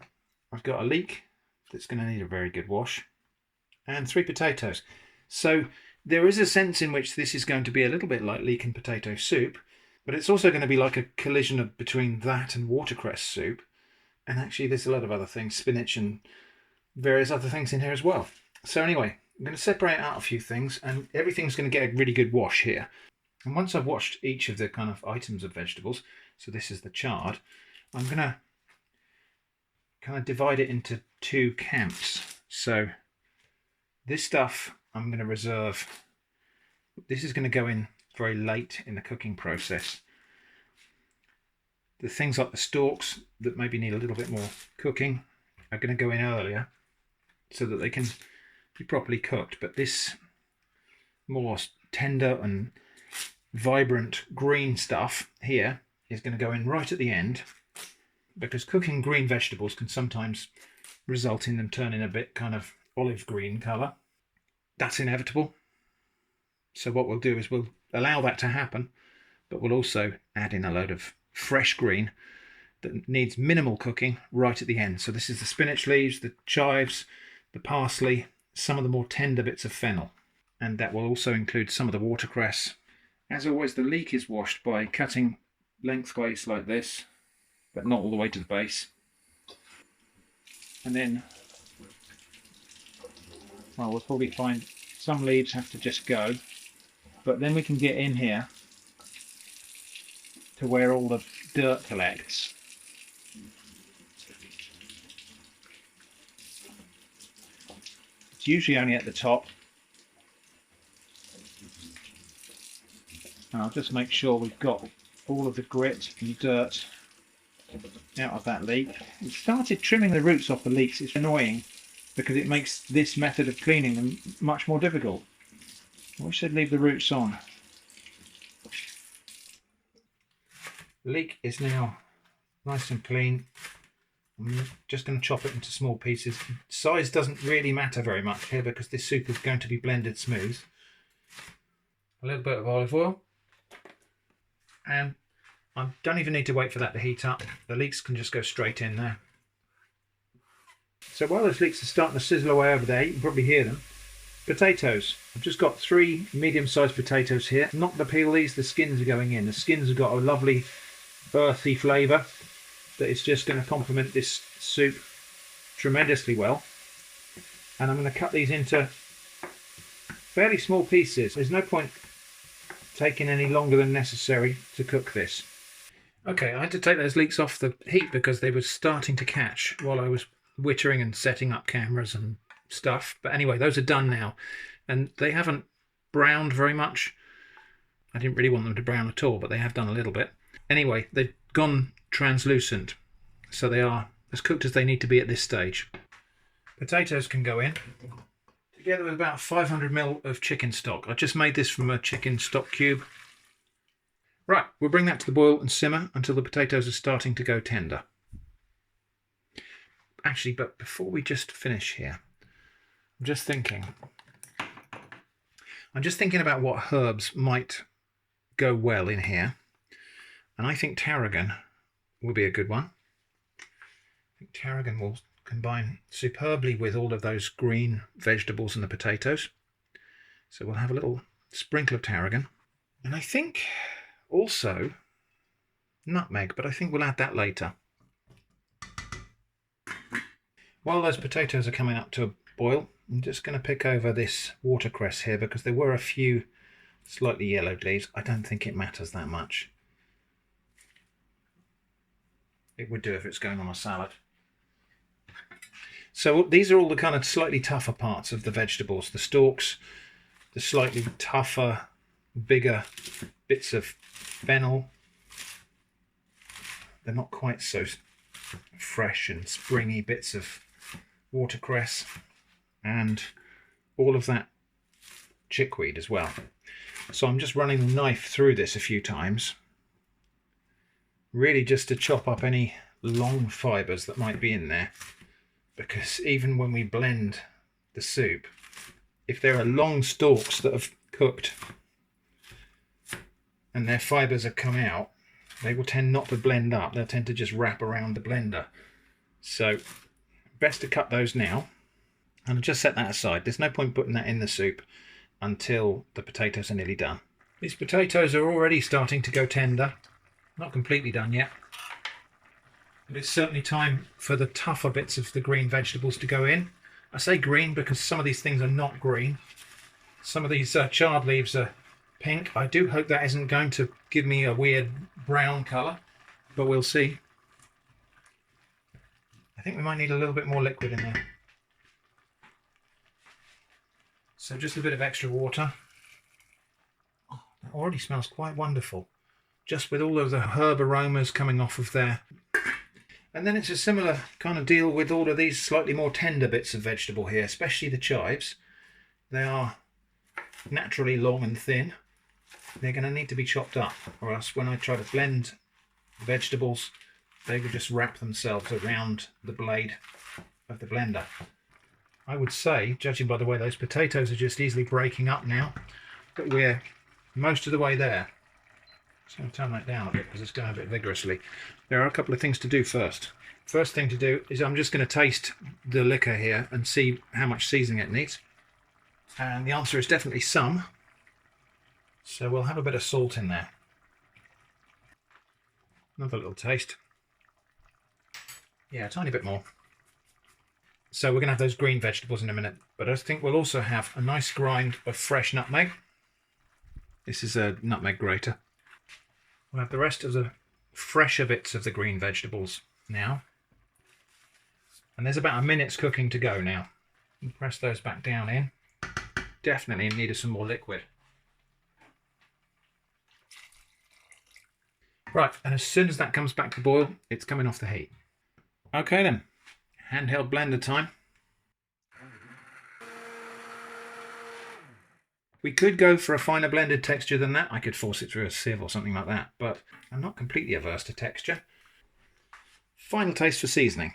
I've got a leek that's going to need a very good wash, and 3 potatoes. So there is a sense in which this is going to be a little bit like leek and potato soup, but it's also going to be like a collision between that and watercress soup. And actually there's a lot of other things, spinach and various other things in here as well. So anyway, I'm going to separate out a few things, and everything's going to get a really good wash here. And once I've washed each of the kind of items of vegetables, so this is the chard, I'm going to kind of divide it into 2 camps. So this stuff I'm going to reserve. This is going to go in very late in the cooking process. The things like the stalks that maybe need a little bit more cooking are going to go in earlier so that they can be properly cooked. But this more tender and vibrant green stuff here is going to go in right at the end, because cooking green vegetables can sometimes result in them turning a bit kind of olive green colour. That's inevitable. So what we'll do is we'll allow that to happen, but we'll also add in a load of fresh green that needs minimal cooking right at the end. So this is the spinach leaves, the chives, the parsley, some of the more tender bits of fennel. And that will also include some of the watercress. As always, the leek is washed by cutting lengthways like this, but not all the way to the base. And then, well, we'll probably find some leaves have to just go, but then we can get in here to where all the dirt collects. It's usually only at the top. And I'll just make sure we've got all of the grit and dirt out of that leek. We started trimming the roots off the leeks. It's annoying because it makes this method of cleaning them much more difficult. I wish they'd leave the roots on. The leek is now nice and clean. I'm just going to chop it into small pieces. Size doesn't really matter very much here because this soup is going to be blended smooth. A little bit of olive oil. And I don't even need to wait for that to heat up. The leeks can just go straight in there. So while those leeks are starting to sizzle away over there, you can probably hear them. Potatoes. I've just got 3 medium-sized potatoes here. Not the peel these, the skins are going in. The skins have got a lovely earthy flavour that is just going to complement this soup tremendously well. And I'm going to cut these into fairly small pieces. There's no point taking any longer than necessary to cook this. Okay, I had to take those leeks off the heat because they were starting to catch while I was wittering and setting up cameras and stuff. But anyway, those are done now, and they haven't browned very much. I didn't really want them to brown at all, but they have done a little bit. Anyway, they've gone translucent, so they are as cooked as they need to be at this stage. Potatoes can go in together with about 500 ml of chicken stock. I just made this from a chicken stock cube. Right, we'll bring that to the boil and simmer until the potatoes are starting to go tender. Actually, but before we just finish here, I'm just thinking about what herbs might go well in here. And I think tarragon will be a good one. I think tarragon will combine superbly with all of those green vegetables and the potatoes. So we'll have a little sprinkle of tarragon. And I think also nutmeg, but I think we'll add that later. While those potatoes are coming up to a boil, I'm just going to pick over this watercress here because there were a few slightly yellowed leaves. I don't think it matters that much. It would do if it's going on a salad. So these are all the kind of slightly tougher parts of the vegetables. The stalks, the slightly tougher, bigger bits of fennel. They're not quite so fresh and springy bits of watercress, and all of that chickweed as well. So I'm just running the knife through this a few times, really just to chop up any long fibres that might be in there, because even when we blend the soup, if there are long stalks that have cooked and their fibres have come out, they will tend not to blend up. They'll tend to just wrap around the blender. So best to cut those now, and I'll just set that aside. There's no point putting that in the soup until the potatoes are nearly done. These potatoes are already starting to go tender. Not completely done yet, but it's certainly time for the tougher bits of the green vegetables to go in. I say green because some of these things are not green. Some of these chard leaves are pink. I do hope that isn't going to give me a weird brown colour, but we'll see. I think we might need a little bit more liquid in there. So just a bit of extra water. Oh, that already smells quite wonderful, just with all of the herb aromas coming off of there. And then it's a similar kind of deal with all of these slightly more tender bits of vegetable here, especially the chives. They are naturally long and thin. They're going to need to be chopped up, or else when I try to blend vegetables, they will just wrap themselves around the blade of the blender. I would say, judging by the way those potatoes are just easily breaking up now, but we're most of the way there. So I'm going to turn that down a bit because it's going a bit vigorously. There are a couple of things to do first. First thing to do is I'm just going to taste the liquor here and see how much seasoning it needs. And the answer is definitely some. So we'll have a bit of salt in there. Another little taste. Yeah, a tiny bit more. So we're going to have those green vegetables in a minute, but I think we'll also have a nice grind of fresh nutmeg. This is a nutmeg grater. We'll have the rest of the fresher bits of the green vegetables now. And there's about a minute's cooking to go now. You press those back down in. Definitely in need of some more liquid. Right, and as soon as that comes back to boil, it's coming off the heat. Okay then, handheld blender time. We could go for a finer blended texture than that. I could force it through a sieve or something like that, but I'm not completely averse to texture. Final taste for seasoning.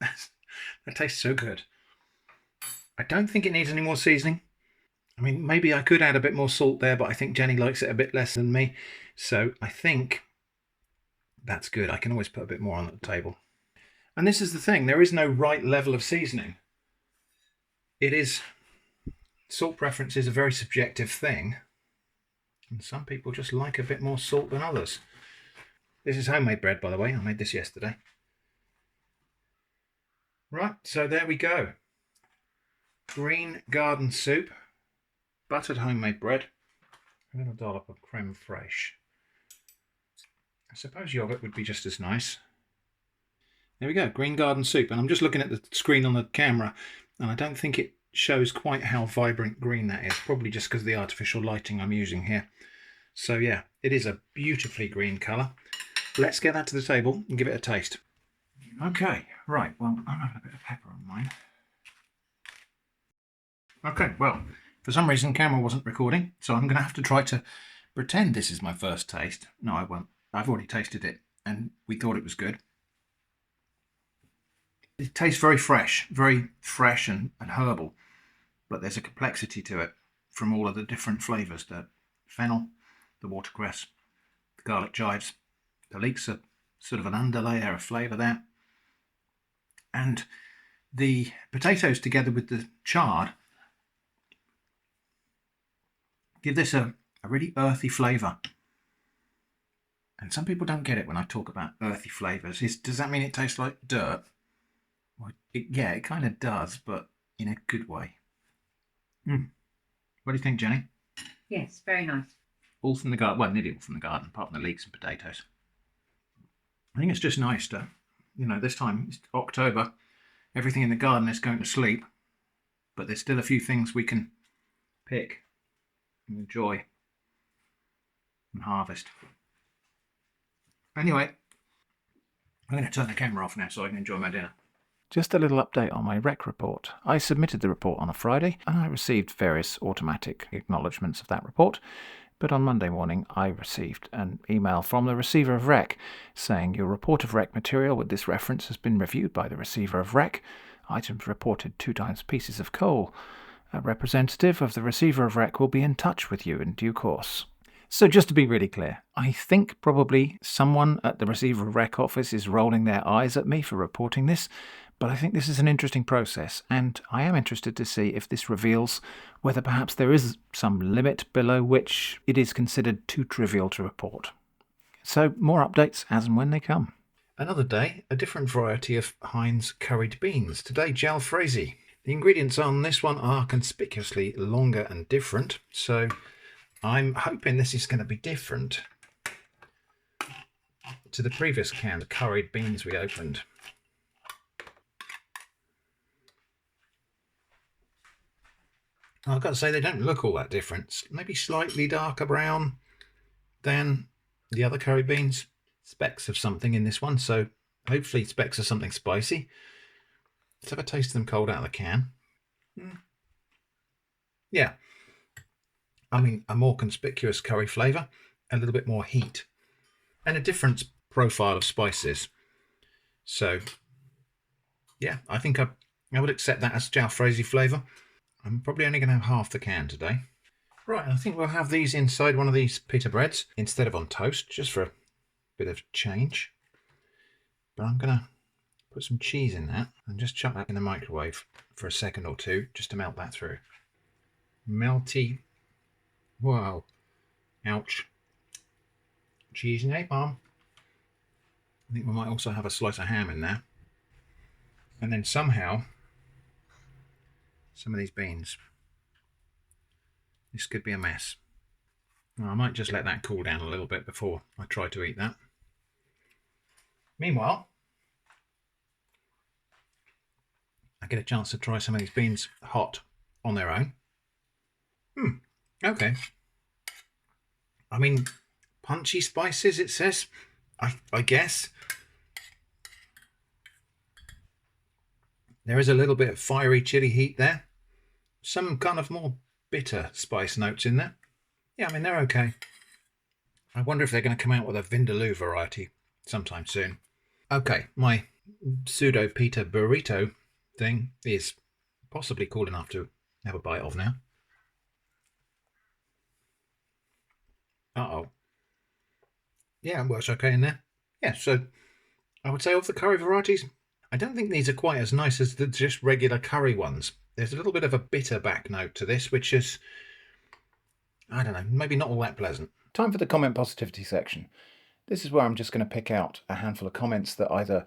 That tastes so good. I don't think it needs any more seasoning. I mean, maybe I could add a bit more salt there, but I think Jenny likes it a bit less than me. So I think that's good. I can always put a bit more on the table. And this is the thing. There is no right level of seasoning. Salt preference is a very subjective thing. And some people just like a bit more salt than others. This is homemade bread, by the way. I made this yesterday. Right, so there we go. Green garden soup. Buttered homemade bread, a little dollop of creme fraiche. I suppose yogurt would be just as nice. There we go, green garden soup. And I'm just looking at the screen on the camera, and I don't think it shows quite how vibrant green that is, probably just because of the artificial lighting I'm using here. So yeah, it is a beautifully green colour. Let's get that to the table and give it a taste. Okay, right, well, I'm having a bit of pepper on mine. Okay, well, for some reason, camera wasn't recording, so I'm going to have to try to pretend this is my first taste. No, I won't. I've already tasted it, and we thought it was good. It tastes very fresh and herbal, but there's a complexity to it from all of the different flavours. The fennel, the watercress, the garlic chives, the leeks are sort of an underlayer of flavour there. And the potatoes together with the chard give this a really earthy flavour. And some people don't get it when I talk about earthy flavours. Does that mean it tastes like dirt? Well, yeah, it kind of does, but in a good way. What do you think, Jenny? Yes, very nice. All from the garden. Well, nearly all from the garden, apart from the leeks and potatoes. I think it's just nice to, this time, it's October, everything in the garden is going to sleep, but there's still a few things we can pick and enjoy and harvest. Anyway, I'm going to turn the camera off now so I can enjoy my dinner. Just a little update on my rec report. I submitted the report on a Friday and I received various automatic acknowledgements of that report, but on Monday morning I received an email from the receiver of rec saying your report of rec material with this reference has been reviewed by the receiver of rec. Items reported 2 times pieces of coal. A representative of the receiver of rec will be in touch with you in due course. So just to be really clear, I think probably someone at the receiver of rec office is rolling their eyes at me for reporting this, but I think this is an interesting process, and I am interested to see if this reveals whether perhaps there is some limit below which it is considered too trivial to report. So more updates as and when they come. Another day, a different variety of Heinz curried beans. Today, jalfrezi. The ingredients on this one are conspicuously longer and different, so I'm hoping this is going to be different to the previous canned curried beans we opened. I've got to say they don't look all that different. Maybe slightly darker brown than the other curry beans. Specks of something in this one, so hopefully specks of something spicy. Let's have a taste of them cold out of the can. Yeah, I mean, a more conspicuous curry flavour, a little bit more heat, and a different profile of spices. So, yeah, I think I would accept that as jalfrezi flavour. I'm probably only going to have half the can today. Right, I think we'll have these inside one of these pita breads instead of on toast, just for a bit of change. But I'm going to put some cheese in that and just chuck that in the microwave for a second or two, just to melt that through. Melty. Wow. Ouch. Cheese and napalm. I think we might also have a slice of ham in there. And then somehow, some of these beans. This could be a mess. Well, I might just let that cool down a little bit before I try to eat that. Meanwhile, I get a chance to try some of these beans hot on their own. Okay. I mean, punchy spices, it says. I guess. There is a little bit of fiery chili heat there. Some kind of more bitter spice notes in there. Yeah, I mean, they're okay. I wonder if they're going to come out with a Vindaloo variety sometime soon. Okay, my pseudo pita burrito thing is possibly cool enough to have a bite of now. Uh-oh. Yeah, it works okay in there. Yeah, so I would say of the curry varieties, I don't think these are quite as nice as the just regular curry ones. There's a little bit of a bitter back note to this, which is, I don't know, maybe not all that pleasant. Time for the comment positivity section. This is where I'm just going to pick out a handful of comments that either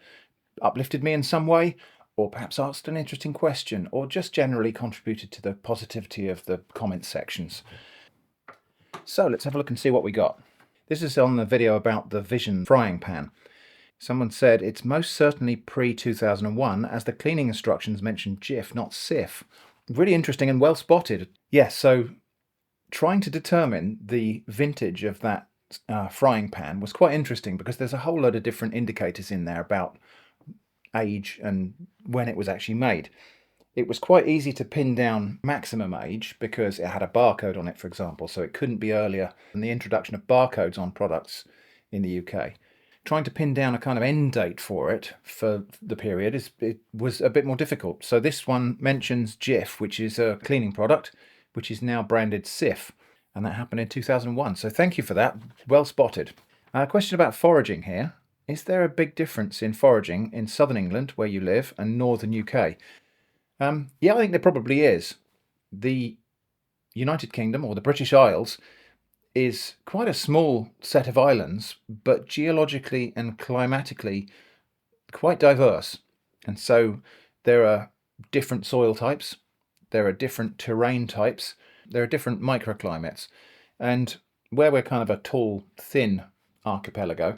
uplifted me in some way, or perhaps asked an interesting question, or just generally contributed to the positivity of the comment sections. So let's have a look and see what we got. This is on the video about the Vision frying pan. Someone said it's most certainly pre-2001 as the cleaning instructions mention Jif, not Sif. Really interesting and well spotted. Yes, so trying to determine the vintage of that frying pan was quite interesting because there's a whole load of different indicators in there about age and when it was actually made. It was quite easy to pin down maximum age because it had a barcode on it, for example, so it couldn't be earlier than the introduction of barcodes on products in the UK. Trying to pin down a kind of end date for it for the period it was a bit more difficult. So this one mentions Jif, which is a cleaning product, which is now branded Sif, and that happened in 2001. So thank you for that. Well spotted. A question about foraging here. Is there a big difference in foraging in southern England, where you live, and northern UK? Yeah, I think there probably is. The United Kingdom, or the British Isles, is quite a small set of islands, but geologically and climatically quite diverse. And so there are different soil types, there are different terrain types, there are different microclimates. And where we're kind of a tall, thin archipelago,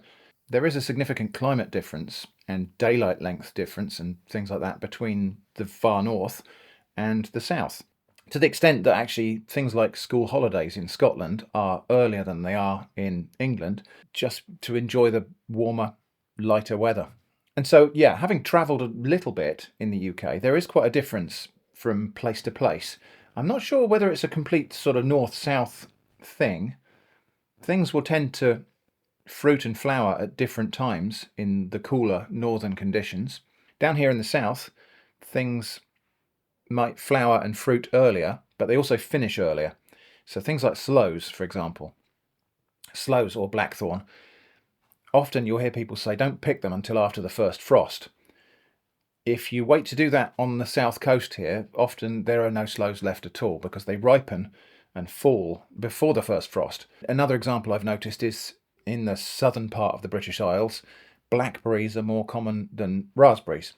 there is a significant climate difference and daylight length difference and things like that between the far north and the south. To the extent that actually things like school holidays in Scotland are earlier than they are in England, just to enjoy the warmer, lighter weather. And so, yeah, having travelled a little bit in the UK, there is quite a difference from place to place. I'm not sure whether it's a complete sort of north-south thing. Things will tend to fruit and flower at different times in the cooler northern conditions. Down here in the south, things might flower and fruit earlier, but they also finish earlier. So things like sloes, for example, sloes or blackthorn, often you'll hear people say don't pick them until after the first frost. If you wait to do that on the south coast here, often there are no sloes left at all because they ripen and fall before the first frost. Another example I've noticed is in the southern part of the British Isles, blackberries are more common than raspberries.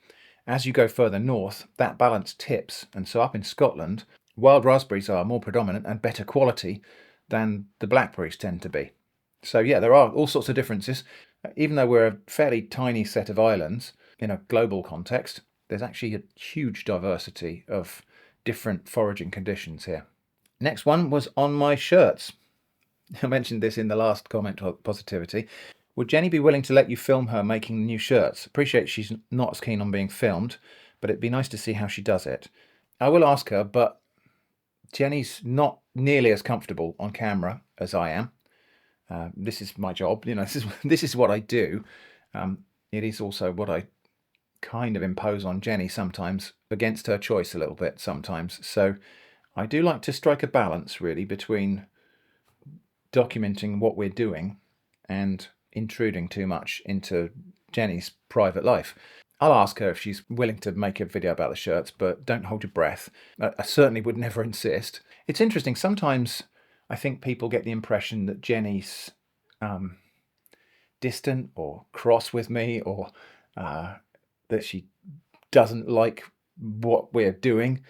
As you go further north, that balance tips, and so up in Scotland, wild raspberries are more predominant and better quality than the blackberries tend to be. So yeah, there are all sorts of differences. Even though we're a fairly tiny set of islands in a global context, there's actually a huge diversity of different foraging conditions here. Next one was on my shirts. I mentioned this in the last comment on positivity. Would Jenny be willing to let you film her making the new shirts? Appreciate she's not as keen on being filmed, but it'd be nice to see how she does it. I will ask her, but Jenny's not nearly as comfortable on camera as I am. This is my job, you know, this is what I do. It is also what I kind of impose on Jenny sometimes, against her choice a little bit sometimes. So I do like to strike a balance really between documenting what we're doing and intruding too much into Jenny's private life. I'll ask her if she's willing to make a video about the shirts, but don't hold your breath. I certainly would never insist. It's interesting, sometimes I think people get the impression that Jenny's distant or cross with me, or that she doesn't like what we're doing.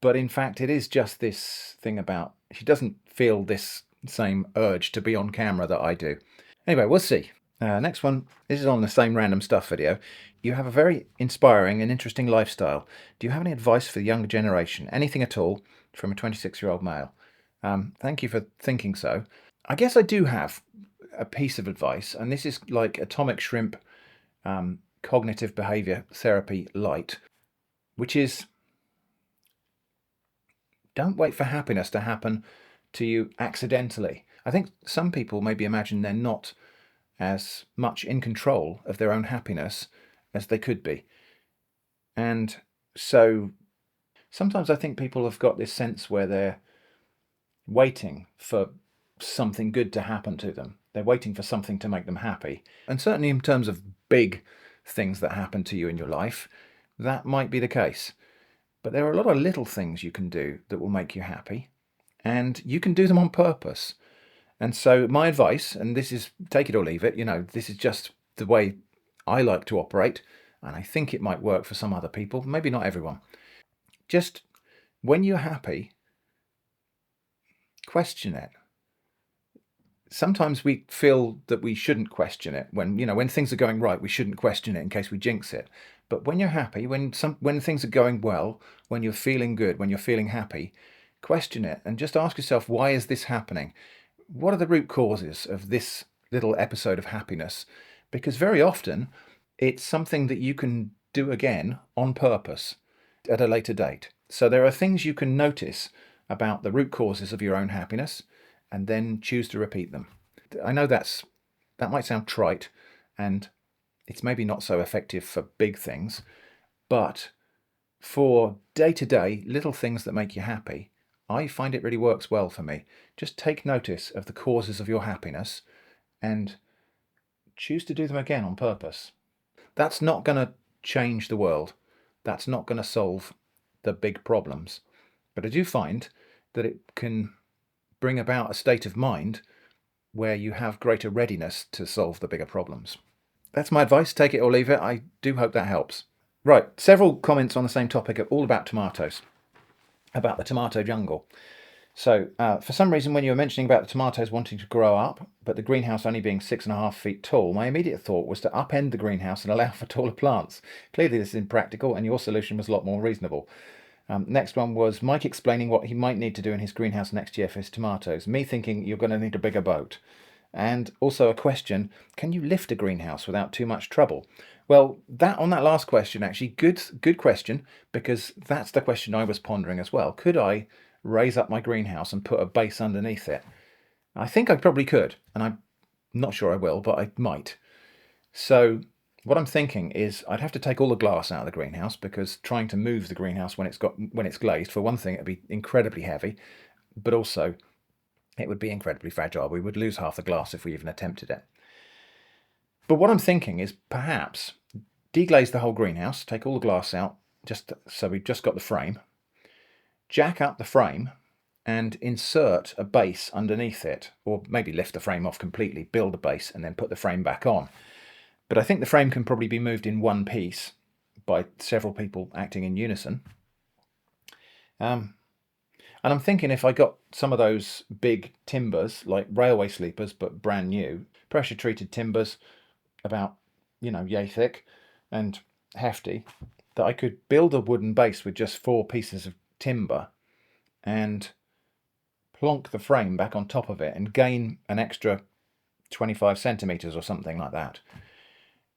But in fact, it is just this thing about she doesn't feel this same urge to be on camera that I do. Anyway, we'll see. Next one, this is on the same random stuff video. You have a very inspiring and interesting lifestyle. Do you have any advice for the younger generation? Anything at all from a 26-year-old male? Thank you for thinking so. I guess I do have a piece of advice, and this is like Atomic Shrimp Cognitive Behavior Therapy Light, which is don't wait for happiness to happen to you accidentally. I think some people maybe imagine they're not as much in control of their own happiness as they could be. And so sometimes I think people have got this sense where they're waiting for something good to happen to them. They're waiting for something to make them happy. And certainly in terms of big things that happen to you in your life, that might be the case. But there are a lot of little things you can do that will make you happy, and you can do them on purpose. And so my advice, and this is take it or leave it, this is just the way I like to operate, and I think it might work for some other people, maybe not everyone. Just when you're happy, question it. Sometimes we feel that we shouldn't question it. When things are going right, we shouldn't question it in case we jinx it. But when you're happy, when things are going well, when you're feeling good, when you're feeling happy, question it and just ask yourself, why is this happening? What are the root causes of this little episode of happiness? Because very often it's something that you can do again on purpose at a later date. So there are things you can notice about the root causes of your own happiness and then choose to repeat them. I know that might sound trite, and it's maybe not so effective for big things, but for day-to-day little things that make you happy, I find it really works well for me. Just take notice of the causes of your happiness and choose to do them again on purpose. That's not going to change the world. That's not going to solve the big problems. But I do find that it can bring about a state of mind where you have greater readiness to solve the bigger problems. That's my advice. Take it or leave it. I do hope that helps. Right, several comments on the same topic are all about tomatoes, about the tomato jungle. So for some reason, when you were mentioning about the tomatoes wanting to grow up, but the greenhouse only being 6.5 feet tall, my immediate thought was to upend the greenhouse and allow for taller plants. Clearly this is impractical, and your solution was a lot more reasonable. Next one was Mike explaining what he might need to do in his greenhouse next year for his tomatoes. Me thinking you're going to need a bigger boat. And also a question, can you lift a greenhouse without too much trouble? Well, on that last question, actually, good question, because that's the question I was pondering as well. Could I raise up my greenhouse and put a base underneath it? I think I probably could, and I'm not sure I will, but I might. So what I'm thinking is I'd have to take all the glass out of the greenhouse, because trying to move the greenhouse when it's glazed, for one thing, it'd be incredibly heavy, but also it would be incredibly fragile. We would lose half the glass if we even attempted it. But what I'm thinking is perhaps deglaze the whole greenhouse, take all the glass out, just so we've just got the frame, jack up the frame and insert a base underneath it, or maybe lift the frame off completely, build a base and then put the frame back on. But I think the frame can probably be moved in one piece by several people acting in unison. And I'm thinking if I got some of those big timbers, like railway sleepers, but brand new, pressure treated timbers, about, yay thick and hefty, that I could build a wooden base with just 4 pieces of timber and plonk the frame back on top of it and gain an extra 25 centimeters or something like that,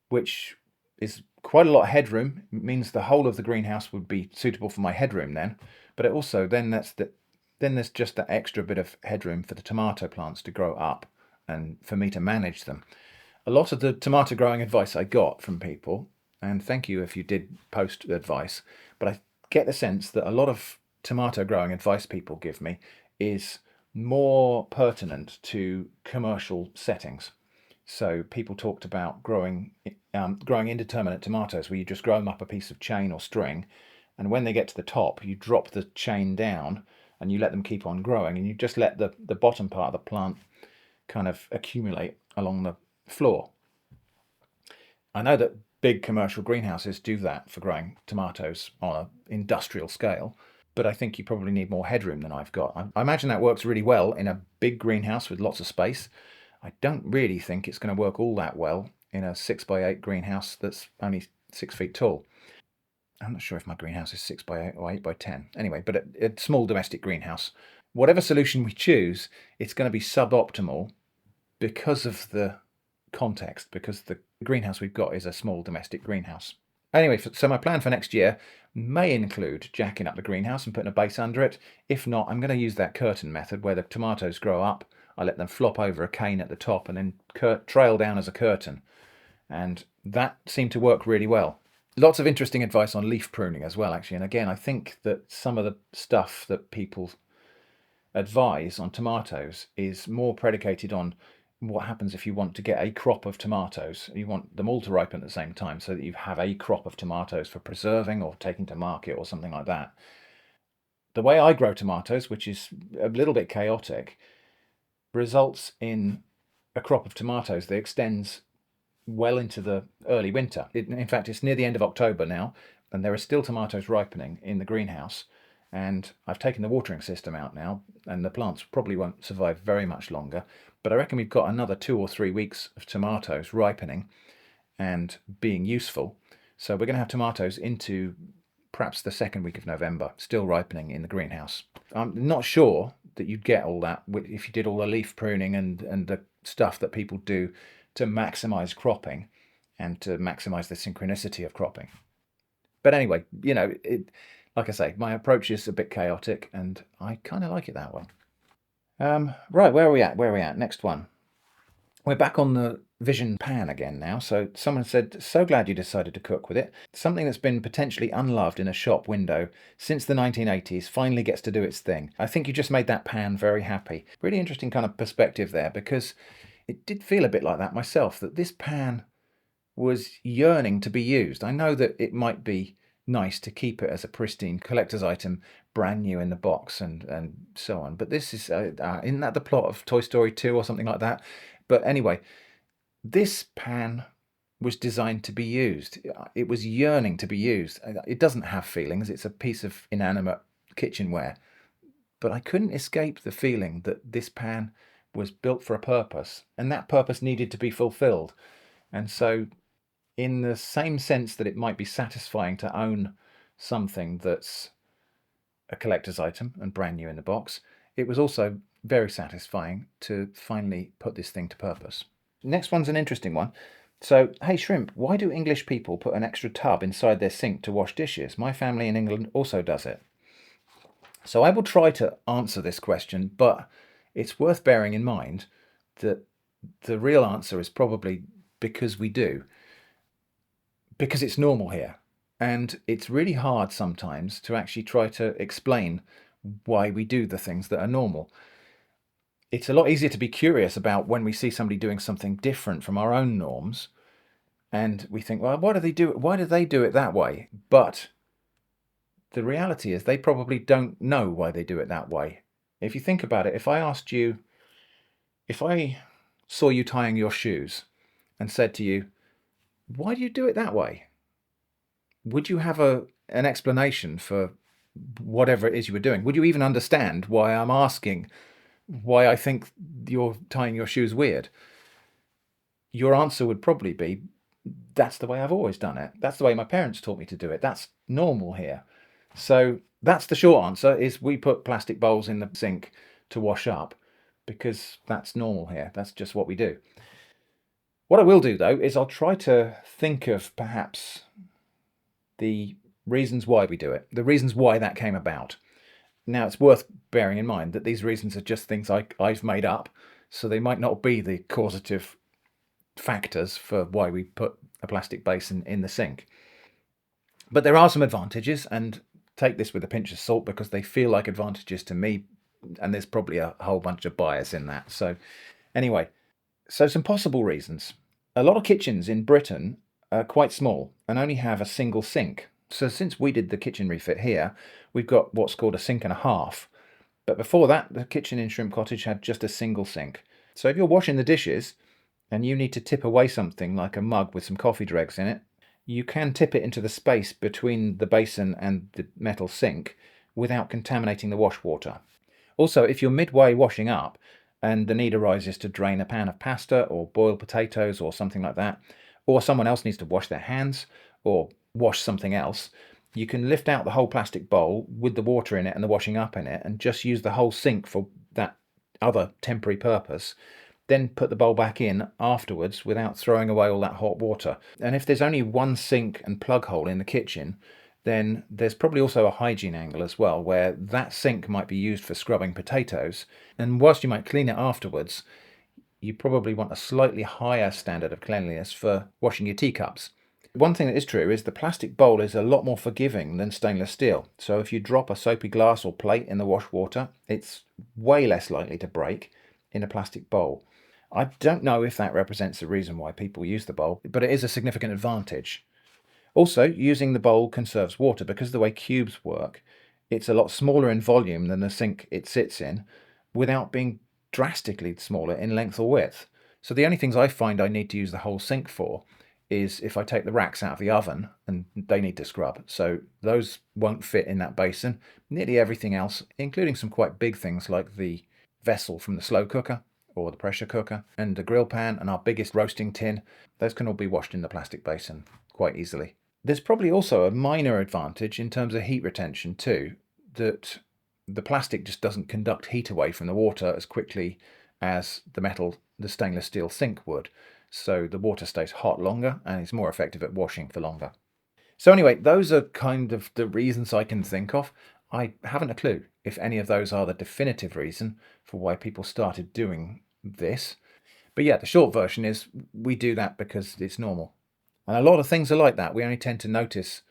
which is quite a lot of headroom. It means the whole of the greenhouse would be suitable for my headroom then, but it also then there's just that extra bit of headroom for the tomato plants to grow up and for me to manage them. A lot of the tomato growing advice I got from people, and thank you if you did post advice, but I get the sense that a lot of tomato growing advice people give me is more pertinent to commercial settings. So people talked about growing indeterminate tomatoes, where you just grow them up a piece of chain or string, and when they get to the top, you drop the chain down and you let them keep on growing, and you just let the bottom part of the plant kind of accumulate along the floor. I know that big commercial greenhouses do that for growing tomatoes on an industrial scale, but I think you probably need more headroom than I've got. I imagine that works really well in a big greenhouse with lots of space. I don't really think it's going to work all that well in a 6x8 greenhouse that's only 6 feet tall. I'm not sure if my greenhouse is 6x8 or 8x10. Anyway, but a small domestic greenhouse. Whatever solution we choose, it's going to be suboptimal because of the context, because the greenhouse we've got is a small domestic greenhouse. Anyway, so my plan for next year may include jacking up the greenhouse and putting a base under it. If not, I'm going to use that curtain method where the tomatoes grow up. I let them flop over a cane at the top and then trail down as a curtain. And that seemed to work really well. Lots of interesting advice on leaf pruning as well, actually. And again, I think that some of the stuff that people advise on tomatoes is more predicated on what happens if you want to get a crop of tomatoes. You want them all to ripen at the same time so that you have a crop of tomatoes for preserving or taking to market or something like that. The way I grow tomatoes, which is a little bit chaotic, results in a crop of tomatoes that extends well into the early winter. In fact, it's near the end of October now, and there are still tomatoes ripening in the greenhouse. And I've taken the watering system out now, and the plants probably won't survive very much longer. But I reckon we've got another 2 or 3 weeks of tomatoes ripening and being useful. So we're going to have tomatoes into perhaps the second week of November, still ripening in the greenhouse. I'm not sure that you'd get all that if you did all the leaf pruning and the stuff that people do to maximize cropping and to maximize the synchronicity of cropping. But anyway, like I say, my approach is a bit chaotic and I kind of like it that way. Right, where are we at? Next one. We're back on the Vision pan again now. So someone said, so glad you decided to cook with it. Something that's been potentially unloved in a shop window since the 1980s finally gets to do its thing. I think you just made that pan very happy. Really interesting kind of perspective there, because it did feel a bit like that myself, that this pan was yearning to be used. I know that it might be nice to keep it as a pristine collector's item, brand new in the box and so on. But this is, isn't that the plot of Toy Story 2 or something like that? But anyway, this pan was designed to be used. It was yearning to be used. It doesn't have feelings. It's a piece of inanimate kitchenware. But I couldn't escape the feeling that this pan was built for a purpose, and that purpose needed to be fulfilled. And so, in the same sense that it might be satisfying to own something that's a collector's item and brand new in the box, it was also very satisfying to finally put this thing to purpose. Next one's an interesting one. So, hey Shrimp, why do English people put an extra tub inside their sink to wash dishes? My family in England also does it. So I will try to answer this question, but it's worth bearing in mind that the real answer is probably because we do. Because it's normal here. And it's really hard sometimes to actually try to explain why we do the things that are normal. It's a lot easier to be curious about when we see somebody doing something different from our own norms, and we think, well, why do they do it? Why do they do it that way? But the reality is they probably don't know why they do it that way. If you think about it, if I saw you tying your shoes and said to you, why do you do it that way? Would you have an explanation for whatever it is you were doing? Would you even understand why I'm asking why I think you're tying your shoes weird? Your answer would probably be, that's the way I've always done it. That's the way my parents taught me to do it. That's normal here. So that's the short answer, is we put plastic bowls in the sink to wash up because that's normal here. That's just what we do. What I will do, though, is I'll try to think of perhaps the reasons why we do it, the reasons why that came about. Now, it's worth bearing in mind that these reasons are just things I've made up, so they might not be the causative factors for why we put a plastic basin in the sink. But there are some advantages, and take this with a pinch of salt because they feel like advantages to me, and there's probably a whole bunch of bias in that. So anyway, so some possible reasons. A lot of kitchens in Britain are quite small and only have a single sink. So since we did the kitchen refit here, we've got what's called a sink and a half. But before that, the kitchen in Shrimp Cottage had just a single sink. So if you're washing the dishes and you need to tip away something like a mug with some coffee dregs in it, you can tip it into the space between the basin and the metal sink without contaminating the wash water. Also, if you're midway washing up and the need arises to drain a pan of pasta or boil potatoes or something like that, or someone else needs to wash their hands or wash something else, you can lift out the whole plastic bowl with the water in it and the washing up in it and just use the whole sink for that other temporary purpose. Then put the bowl back in afterwards without throwing away all that hot water. And if there's only one sink and plug hole in the kitchen, then there's probably also a hygiene angle as well, where that sink might be used for scrubbing potatoes. And whilst you might clean it afterwards, you probably want a slightly higher standard of cleanliness for washing your teacups. One thing that is true is the plastic bowl is a lot more forgiving than stainless steel. So if you drop a soapy glass or plate in the wash water, it's way less likely to break in a plastic bowl. I don't know if that represents the reason why people use the bowl, but it is a significant advantage. Also, using the bowl conserves water because of the way cubes work. It's a lot smaller in volume than the sink it sits in, without being drastically smaller in length or width. So the only things I find I need to use the whole sink for is if I take the racks out of the oven and they need to scrub. So those won't fit in that basin. Nearly everything else, including some quite big things like the vessel from the slow cooker or the pressure cooker and the grill pan and our biggest roasting tin, those can all be washed in the plastic basin quite easily. There's probably also a minor advantage in terms of heat retention too, that the plastic just doesn't conduct heat away from the water as quickly as the stainless steel sink would. So the water stays hot longer and is more effective at washing for longer. So anyway, those are kind of the reasons I can think of. I haven't a clue if any of those are the definitive reason for why people started doing this. But yeah, the short version is we do that because it's normal. And a lot of things are like that. We only tend to notice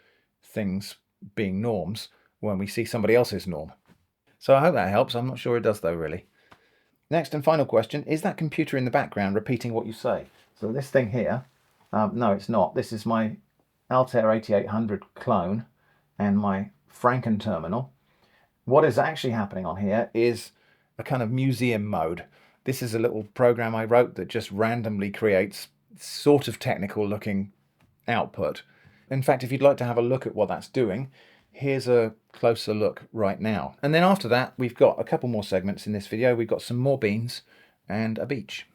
things being norms when we see somebody else's norm. So I hope that helps. I'm not sure it does though, really. Next and final question, is that computer in the background repeating what you say? So this thing here, no it's not. This is my Altair 8800 clone and my Franken terminal. What is actually happening on here is a kind of museum mode. This is a little program I wrote that just randomly creates sort of technical looking output. In fact, if you'd like to have a look at what that's doing, here's a closer look right now. And then after that, we've got a couple more segments in this video. We've got some more beans and a beach.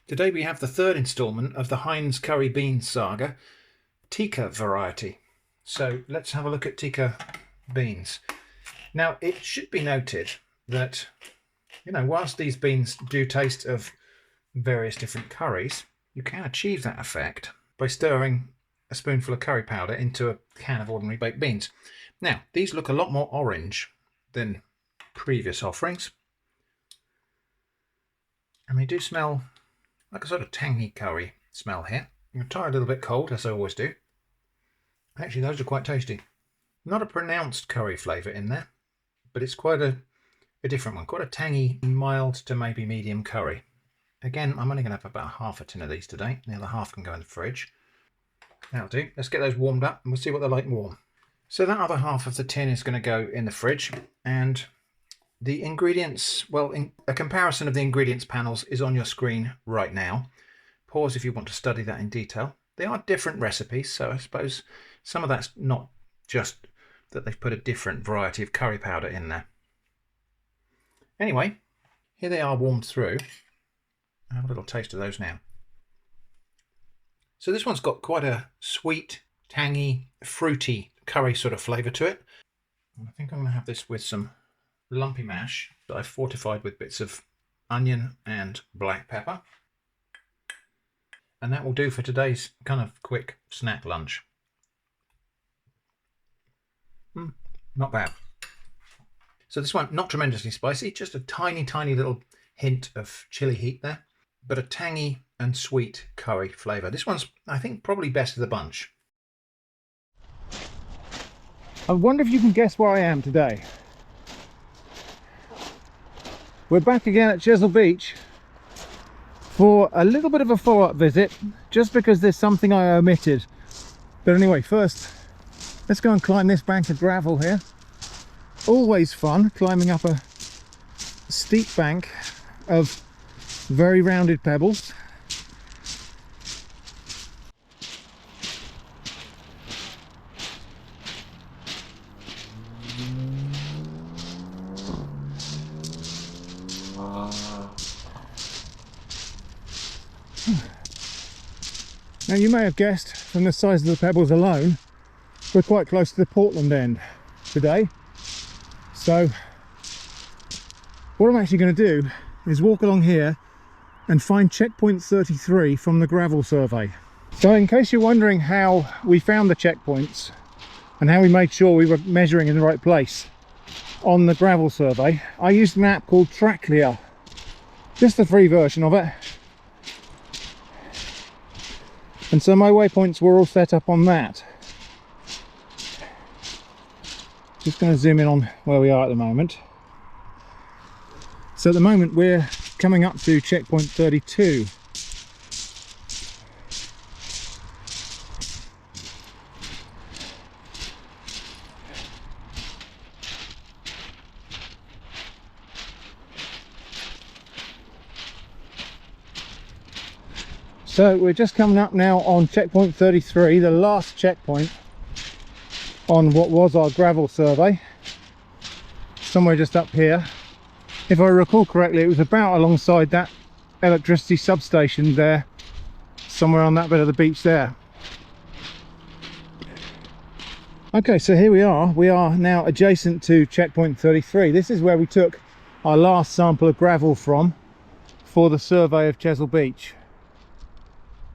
Today we have the third instalment of the Heinz curry bean saga, tikka variety. So let's have a look at tikka beans. Now it should be noted that, whilst these beans do taste of various different curries, you can achieve that effect by stirring a spoonful of curry powder into a can of ordinary baked beans. Now, these look a lot more orange than previous offerings, and they do smell like a sort of tangy curry smell here. I'm going to try a little bit cold, as I always do. Actually, those are quite tasty. Not a pronounced curry flavour in there, but it's quite a different one. Quite a tangy, mild to maybe medium curry. Again, I'm only going to have about half a tin of these today. The other half can go in the fridge. That'll do. Let's get those warmed up and we'll see what they're like warm. So that other half of the tin is going to go in the fridge, and the ingredients, well, a comparison of the ingredients panels is on your screen right now. Pause if you want to study that in detail. They are different recipes, so I suppose some of that's not just that they've put a different variety of curry powder in there. Anyway, here they are warmed through. I'll have a little taste of those now. So this one's got quite a sweet, tangy, fruity curry sort of flavour to it. I think I'm going to have this with some lumpy mash that I've fortified with bits of onion and black pepper. And that will do for today's kind of quick snack lunch. Not bad. So this one, not tremendously spicy, just a tiny, tiny little hint of chili heat there, but a tangy and sweet curry flavour. This one's, I think, probably best of the bunch. I wonder if you can guess where I am today. We're back again at Chesil Beach for a little bit of a follow-up visit, just because there's something I omitted. But anyway, first, let's go and climb this bank of gravel here. Always fun climbing up a steep bank of very rounded pebbles. Now you may have guessed from the size of the pebbles alone, we're quite close to the Portland end today. So what I'm actually going to do is walk along here and find checkpoint 33 from the gravel survey. So in case you're wondering how we found the checkpoints and how we made sure we were measuring in the right place on the gravel survey, I used an app called Tracklia, just the free version of it. And so my waypoints were all set up on that. Just going to zoom in on where we are at the moment. So at the moment we're coming up to checkpoint 32. So we're just coming up now on checkpoint 33, the last checkpoint on what was our gravel survey, somewhere just up here. If I recall correctly, it was about alongside that electricity substation there, somewhere on that bit of the beach there. Okay, so here we are now adjacent to checkpoint 33. This is where we took our last sample of gravel from for the survey of Chesil Beach,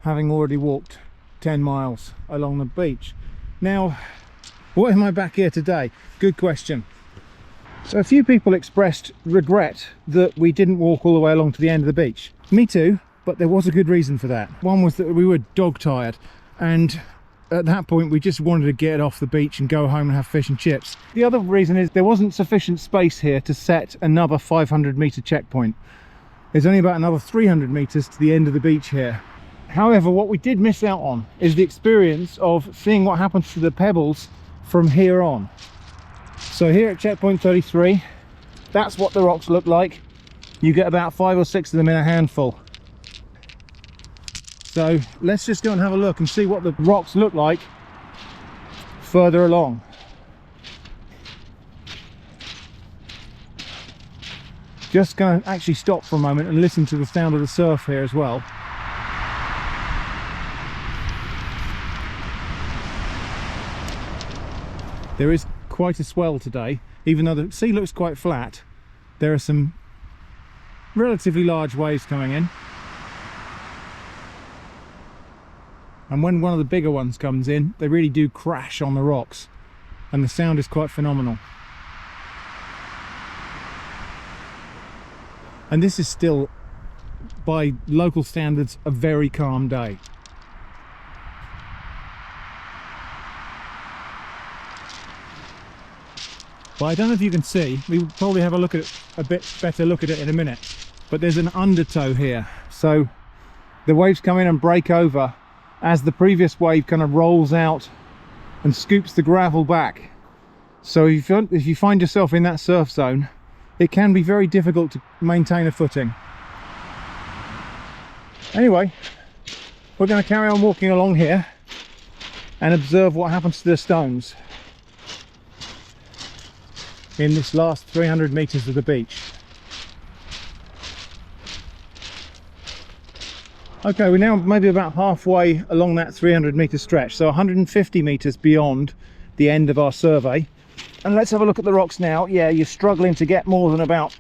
having already walked 10 miles along the beach. Now, why am I back here today? Good question. So a few people expressed regret that we didn't walk all the way along to the end of the beach. Me too, but there was a good reason for that. One was that we were dog tired, and at that point we just wanted to get off the beach and go home and have fish and chips. The other reason is there wasn't sufficient space here to set another 500-metre checkpoint. There's only about another 300 metres to the end of the beach here. However, what we did miss out on is the experience of seeing what happens to the pebbles from here on. So here at checkpoint 33, that's what the rocks look like. You get about 5 or 6 of them in a handful. So let's just go and have a look and see what the rocks look like further along. Just going to actually stop for a moment and listen to the sound of the surf here as well. There is quite a swell today, even though the sea looks quite flat. There are some relatively large waves coming in, and when one of the bigger ones comes in, they really do crash on the rocks, and the sound is quite phenomenal. And this is still, by local standards, a very calm day. But I don't know if you can see, we'll probably have a look at it, a bit better look at it in a minute, but there's an undertow here, so the waves come in and break over as the previous wave kind of rolls out and scoops the gravel back. So if you find yourself in that surf zone, it can be very difficult to maintain a footing. Anyway, we're going to carry on walking along here and observe what happens to the stones in this last 300 meters of the beach. Okay, we're now maybe about halfway along that 300 meter stretch, so 150 meters beyond the end of our survey. And let's have a look at the rocks now. Yeah, you're struggling to get more than about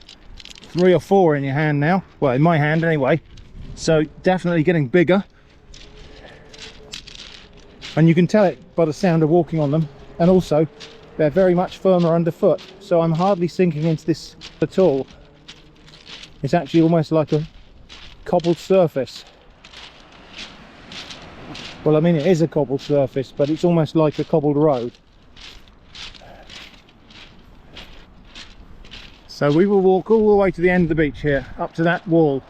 3 or 4 in your hand now. Well, in my hand anyway. So definitely getting bigger. And you can tell it by the sound of walking on them. And also, they're very much firmer underfoot. So I'm hardly sinking into this at all. It's actually almost like a cobbled surface. Well, I mean, it is a cobbled surface, but it's almost like a cobbled road. So we will walk all the way to the end of the beach here, up to that wall.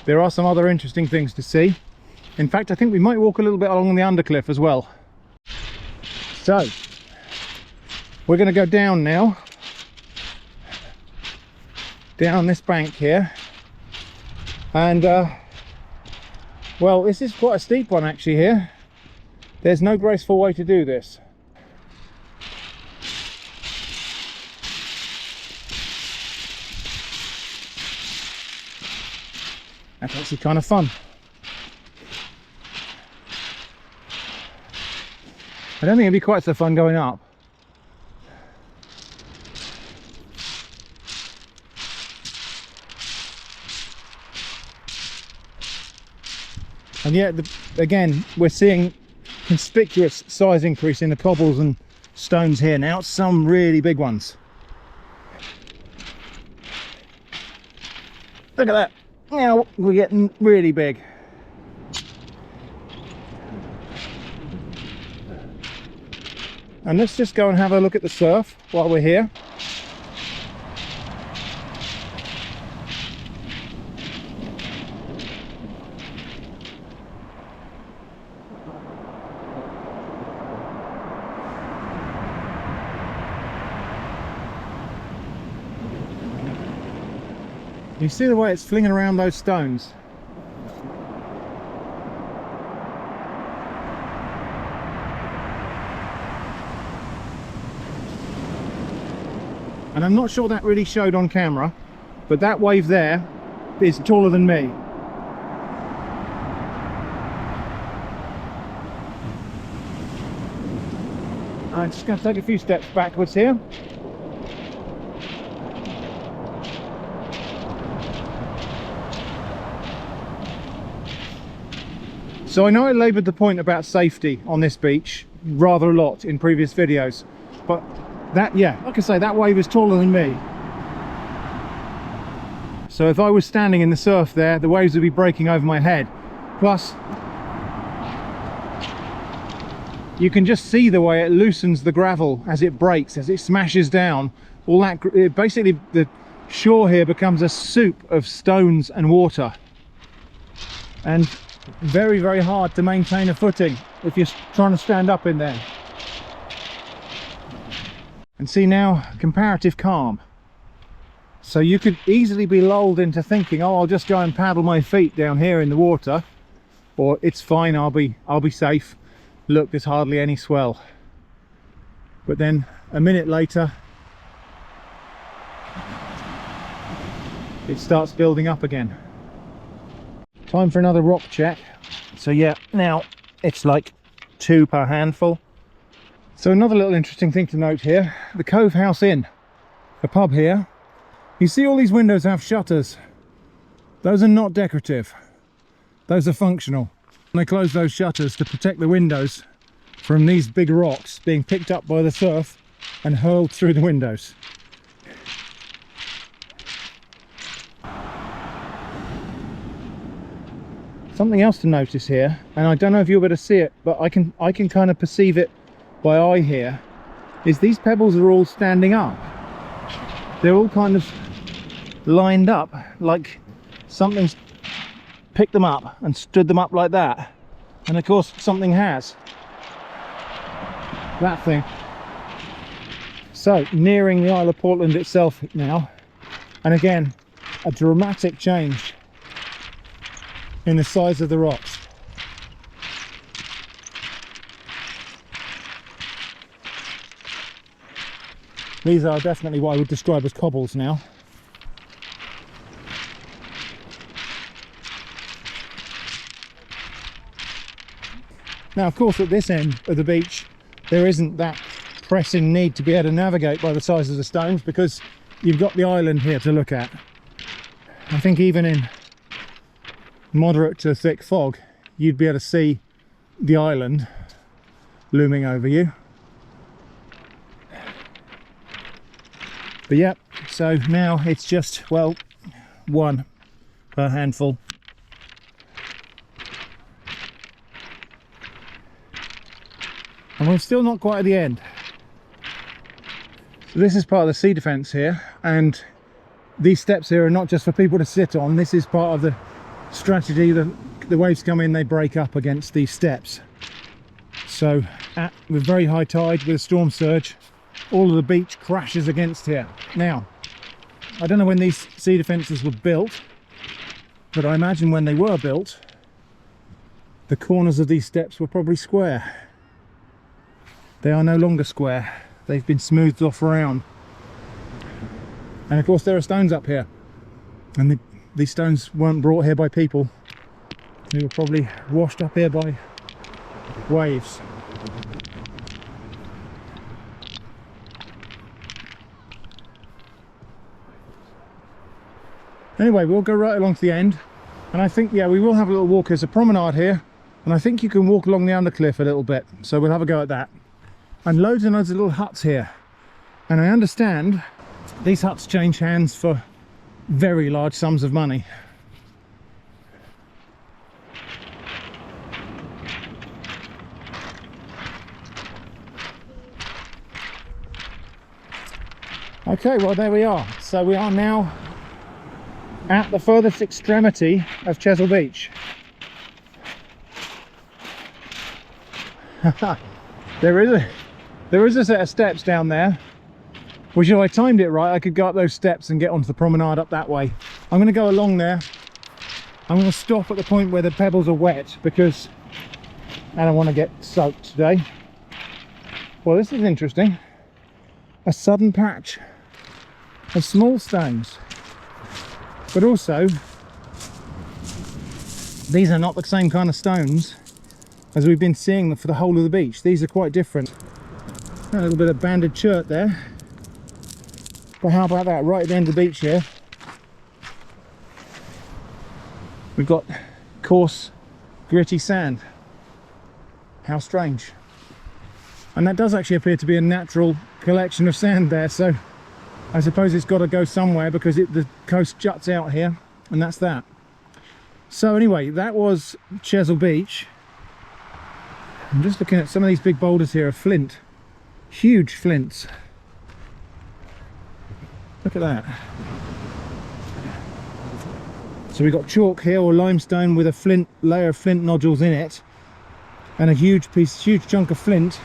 There are some other interesting things to see. In fact, I think we might walk a little bit along the undercliff as well. So, we're going to go down now. Down this bank here. And, well, this is quite a steep one actually here. There's no graceful way to do this. That's actually kind of fun. I don't think it'd be quite so fun going up. And yet, again, we're seeing conspicuous size increase in the cobbles and stones here now. Some really big ones. Look at that. Now we're getting really big. And let's just go and have a look at the surf while we're here. You see the way it's flinging around those stones? And I'm not sure that really showed on camera, but that wave there is taller than me. I'm just going to take a few steps backwards here. So I know I laboured the point about safety on this beach rather a lot in previous videos, but that, yeah, like I say, that wave is taller than me. So if I was standing in the surf there, the waves would be breaking over my head. Plus, you can just see the way it loosens the gravel as it breaks, as it smashes down. All that, basically the shore here becomes a soup of stones and water. And very, very hard to maintain a footing if you're trying to stand up in there. And see now, comparative calm. So you could easily be lulled into thinking, oh, I'll just go and paddle my feet down here in the water, or it's fine, I'll be safe. Look, there's hardly any swell. But then a minute later, it starts building up again. Time for another rock check. So yeah, now it's like 2 per handful. So another little interesting thing to note here, the Cove House Inn, a pub here. You see all these windows have shutters. Those are not decorative. Those are functional. And they close those shutters to protect the windows from these big rocks being picked up by the surf and hurled through the windows. Something else to notice here, and I don't know if you'll be able to see it, but I can kind of perceive it by eye here, is these pebbles are all standing up. They're all kind of lined up like something's picked them up and stood them up like that. And of course something has. That thing. So nearing the Isle of Portland itself now, and again a dramatic change in the size of the rocks. These are definitely what I would describe as cobbles now. Now of course at this end of the beach there isn't that pressing need to be able to navigate by the size of the stones, because you've got the island here to look at. I think even in moderate to thick fog you'd be able to see the island looming over you. But yeah, so now it's just, well, one per handful. And we're still not quite at the end. So this is part of the sea defence here, and these steps here are not just for people to sit on. This is part of the strategy. The waves come in, they break up against these steps. So with very high tide, with a storm surge, all of the beach crashes against here. Now, I don't know when these sea defences were built, but I imagine when they were built, the corners of these steps were probably square. They are no longer square. They've been smoothed off around. And of course there are stones up here. And these stones weren't brought here by people. They were probably washed up here by waves. Anyway, we'll go right along to the end, and I think, yeah, we will have a little walk. There's a promenade here, and I think you can walk along the undercliff a little bit, so we'll have a go at that. And loads and loads of little huts here, and I understand these huts change hands for very large sums of money. Okay, well there we are. So we are now at the furthest extremity of Chesil Beach. there is a set of steps down there, which if I timed it right I could go up those steps and get onto the promenade up that way. I'm going to go along there. I'm going to stop at the point where the pebbles are wet because I don't want to get soaked today. Well, this is interesting. A sudden patch of small stones. But also, these are not the same kind of stones as we've been seeing for the whole of the beach. These are quite different. A little bit of banded chert there. But how about that, right at the end of the beach here, we've got coarse, gritty sand. How strange. And that does actually appear to be a natural collection of sand there, so I suppose it's got to go somewhere because the coast juts out here, and that's that. So anyway, that was Chesil Beach. I'm just looking at some of these big boulders here of flint. Huge flints. Look at that. So we've got chalk here, or limestone, with a layer of flint nodules in it, and a huge chunk of flint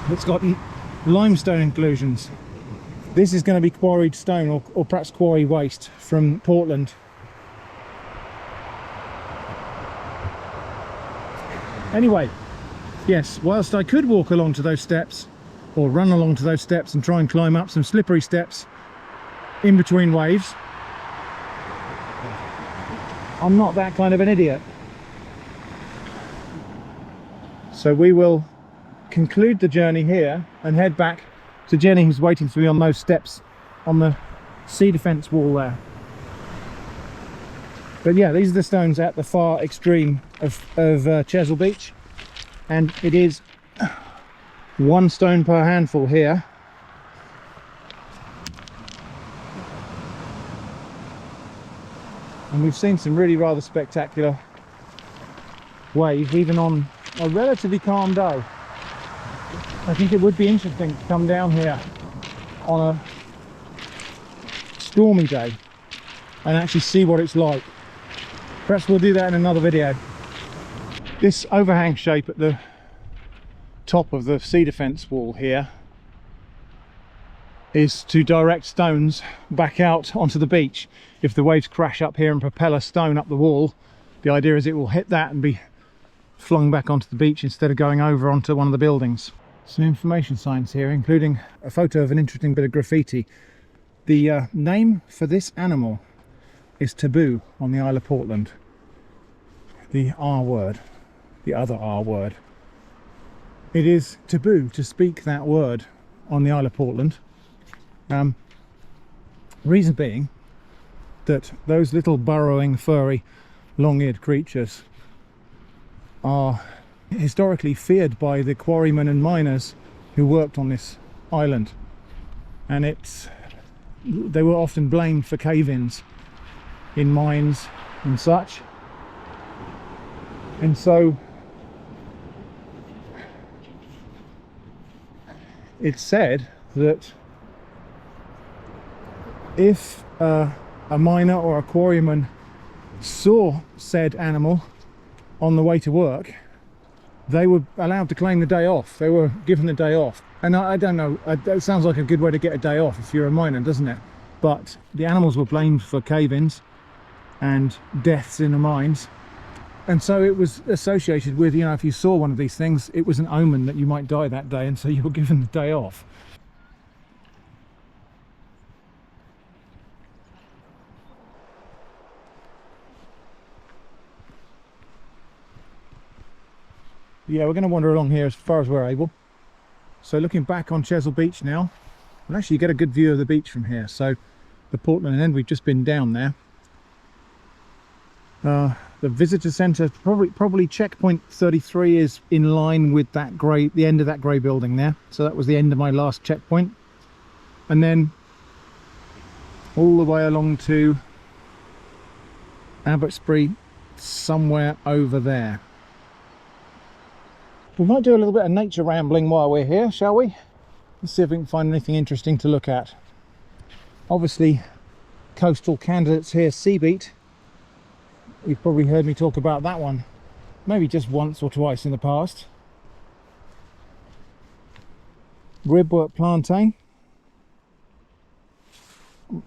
that's got limestone inclusions. This is going to be quarried stone, or perhaps quarry waste from Portland. Anyway, yes, whilst I could walk along to those steps, or run along to those steps and try and climb up some slippery steps in between waves, I'm not that kind of an idiot. So we will conclude the journey here and head back to Jenny, who's waiting for me on those steps on the sea defence wall there. But yeah, these are the stones at the far extreme of Chesil Beach, and it is 1 stone per handful here. And we've seen some really rather spectacular waves even on a relatively calm day. I think it would be interesting to come down here on a stormy day and actually see what it's like. Perhaps we'll do that in another video. This overhang shape at the top of the sea defence wall here is to direct stones back out onto the beach. If the waves crash up here and propel a stone up the wall, the idea is it will hit that and be flung back onto the beach instead of going over onto one of the buildings. Some information signs here, including a photo of an interesting bit of graffiti. The name for this animal is taboo on the Isle of Portland. The R word, the other R word. It is taboo to speak that word on the Isle of Portland. Reason being that those little burrowing, furry, long-eared creatures are historically feared by the quarrymen and miners who worked on this island, and they were often blamed for cave-ins in mines and such. And so it's said that if a miner or a quarryman saw said animal on the way to work, they were allowed to claim the day off. They were given the day off. And I don't know, it sounds like a good way to get a day off if you're a miner, doesn't it? But the animals were blamed for cave-ins and deaths in the mines, and so it was associated with, you know, if you saw one of these things, it was an omen that you might die that day, and so you were given the day off. Yeah, we're going to wander along here as far as we're able. So looking back on Chesil Beach now, we'll actually get a good view of the beach from here. So the Portland end, we've just been down there. The visitor centre, probably checkpoint 33 is in line with that grey, the end of that grey building there. So that was the end of my last checkpoint. And then all the way along to Abbotsbury, somewhere over there. We might do a little bit of nature rambling while we're here, shall we? Let's see if we can find anything interesting to look at. Obviously, coastal candidates here, Seabeat. You've probably heard me talk about that one, maybe just once or twice in the past. Ribwort plantain.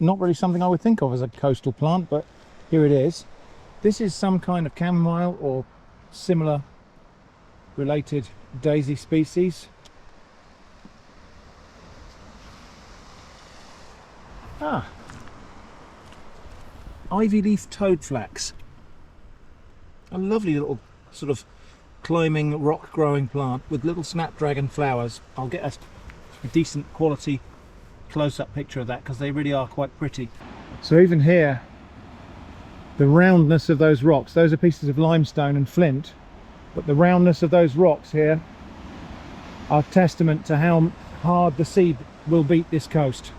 Not really something I would think of as a coastal plant, but here it is. This is some kind of chamomile or similar related daisy species. Ivy leaf toadflax. A lovely little sort of climbing rock growing plant with little snapdragon flowers. I'll get a decent quality close-up picture of that because they really are quite pretty. So even here, the roundness of those rocks, those are pieces of limestone and flint, but the roundness of those rocks here are testament to how hard the sea will beat this coast.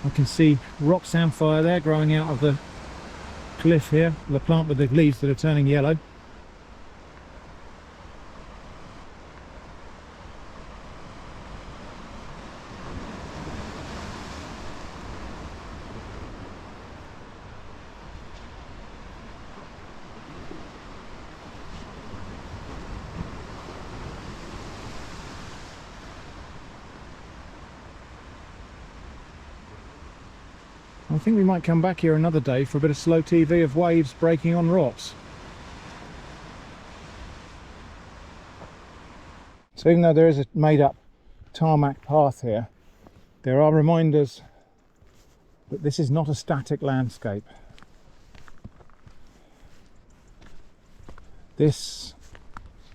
I can see rock samphire there growing out of the cliff here, the plant with the leaves that are turning yellow. I think we might come back here another day for a bit of slow TV of waves breaking on rocks. So even though there is a made up tarmac path here, there are reminders that this is not a static landscape. this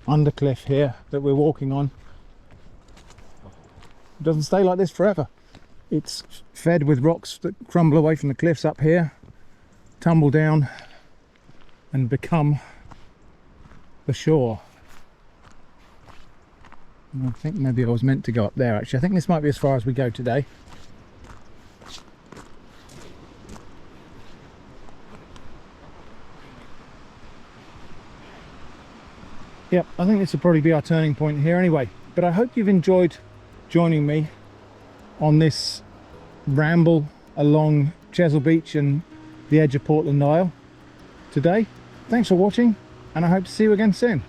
undercliff here that we're walking on doesn't stay like this forever. It's fed with rocks that crumble away from the cliffs up here, tumble down and become the shore. And I think maybe I was meant to go up there actually. I think this might be as far as we go today. Yep, I think this will probably be our turning point here anyway. But I hope you've enjoyed joining me on this ramble along Chesil Beach and the edge of Portland Isle today. Thanks for watching, and I hope to see you again soon.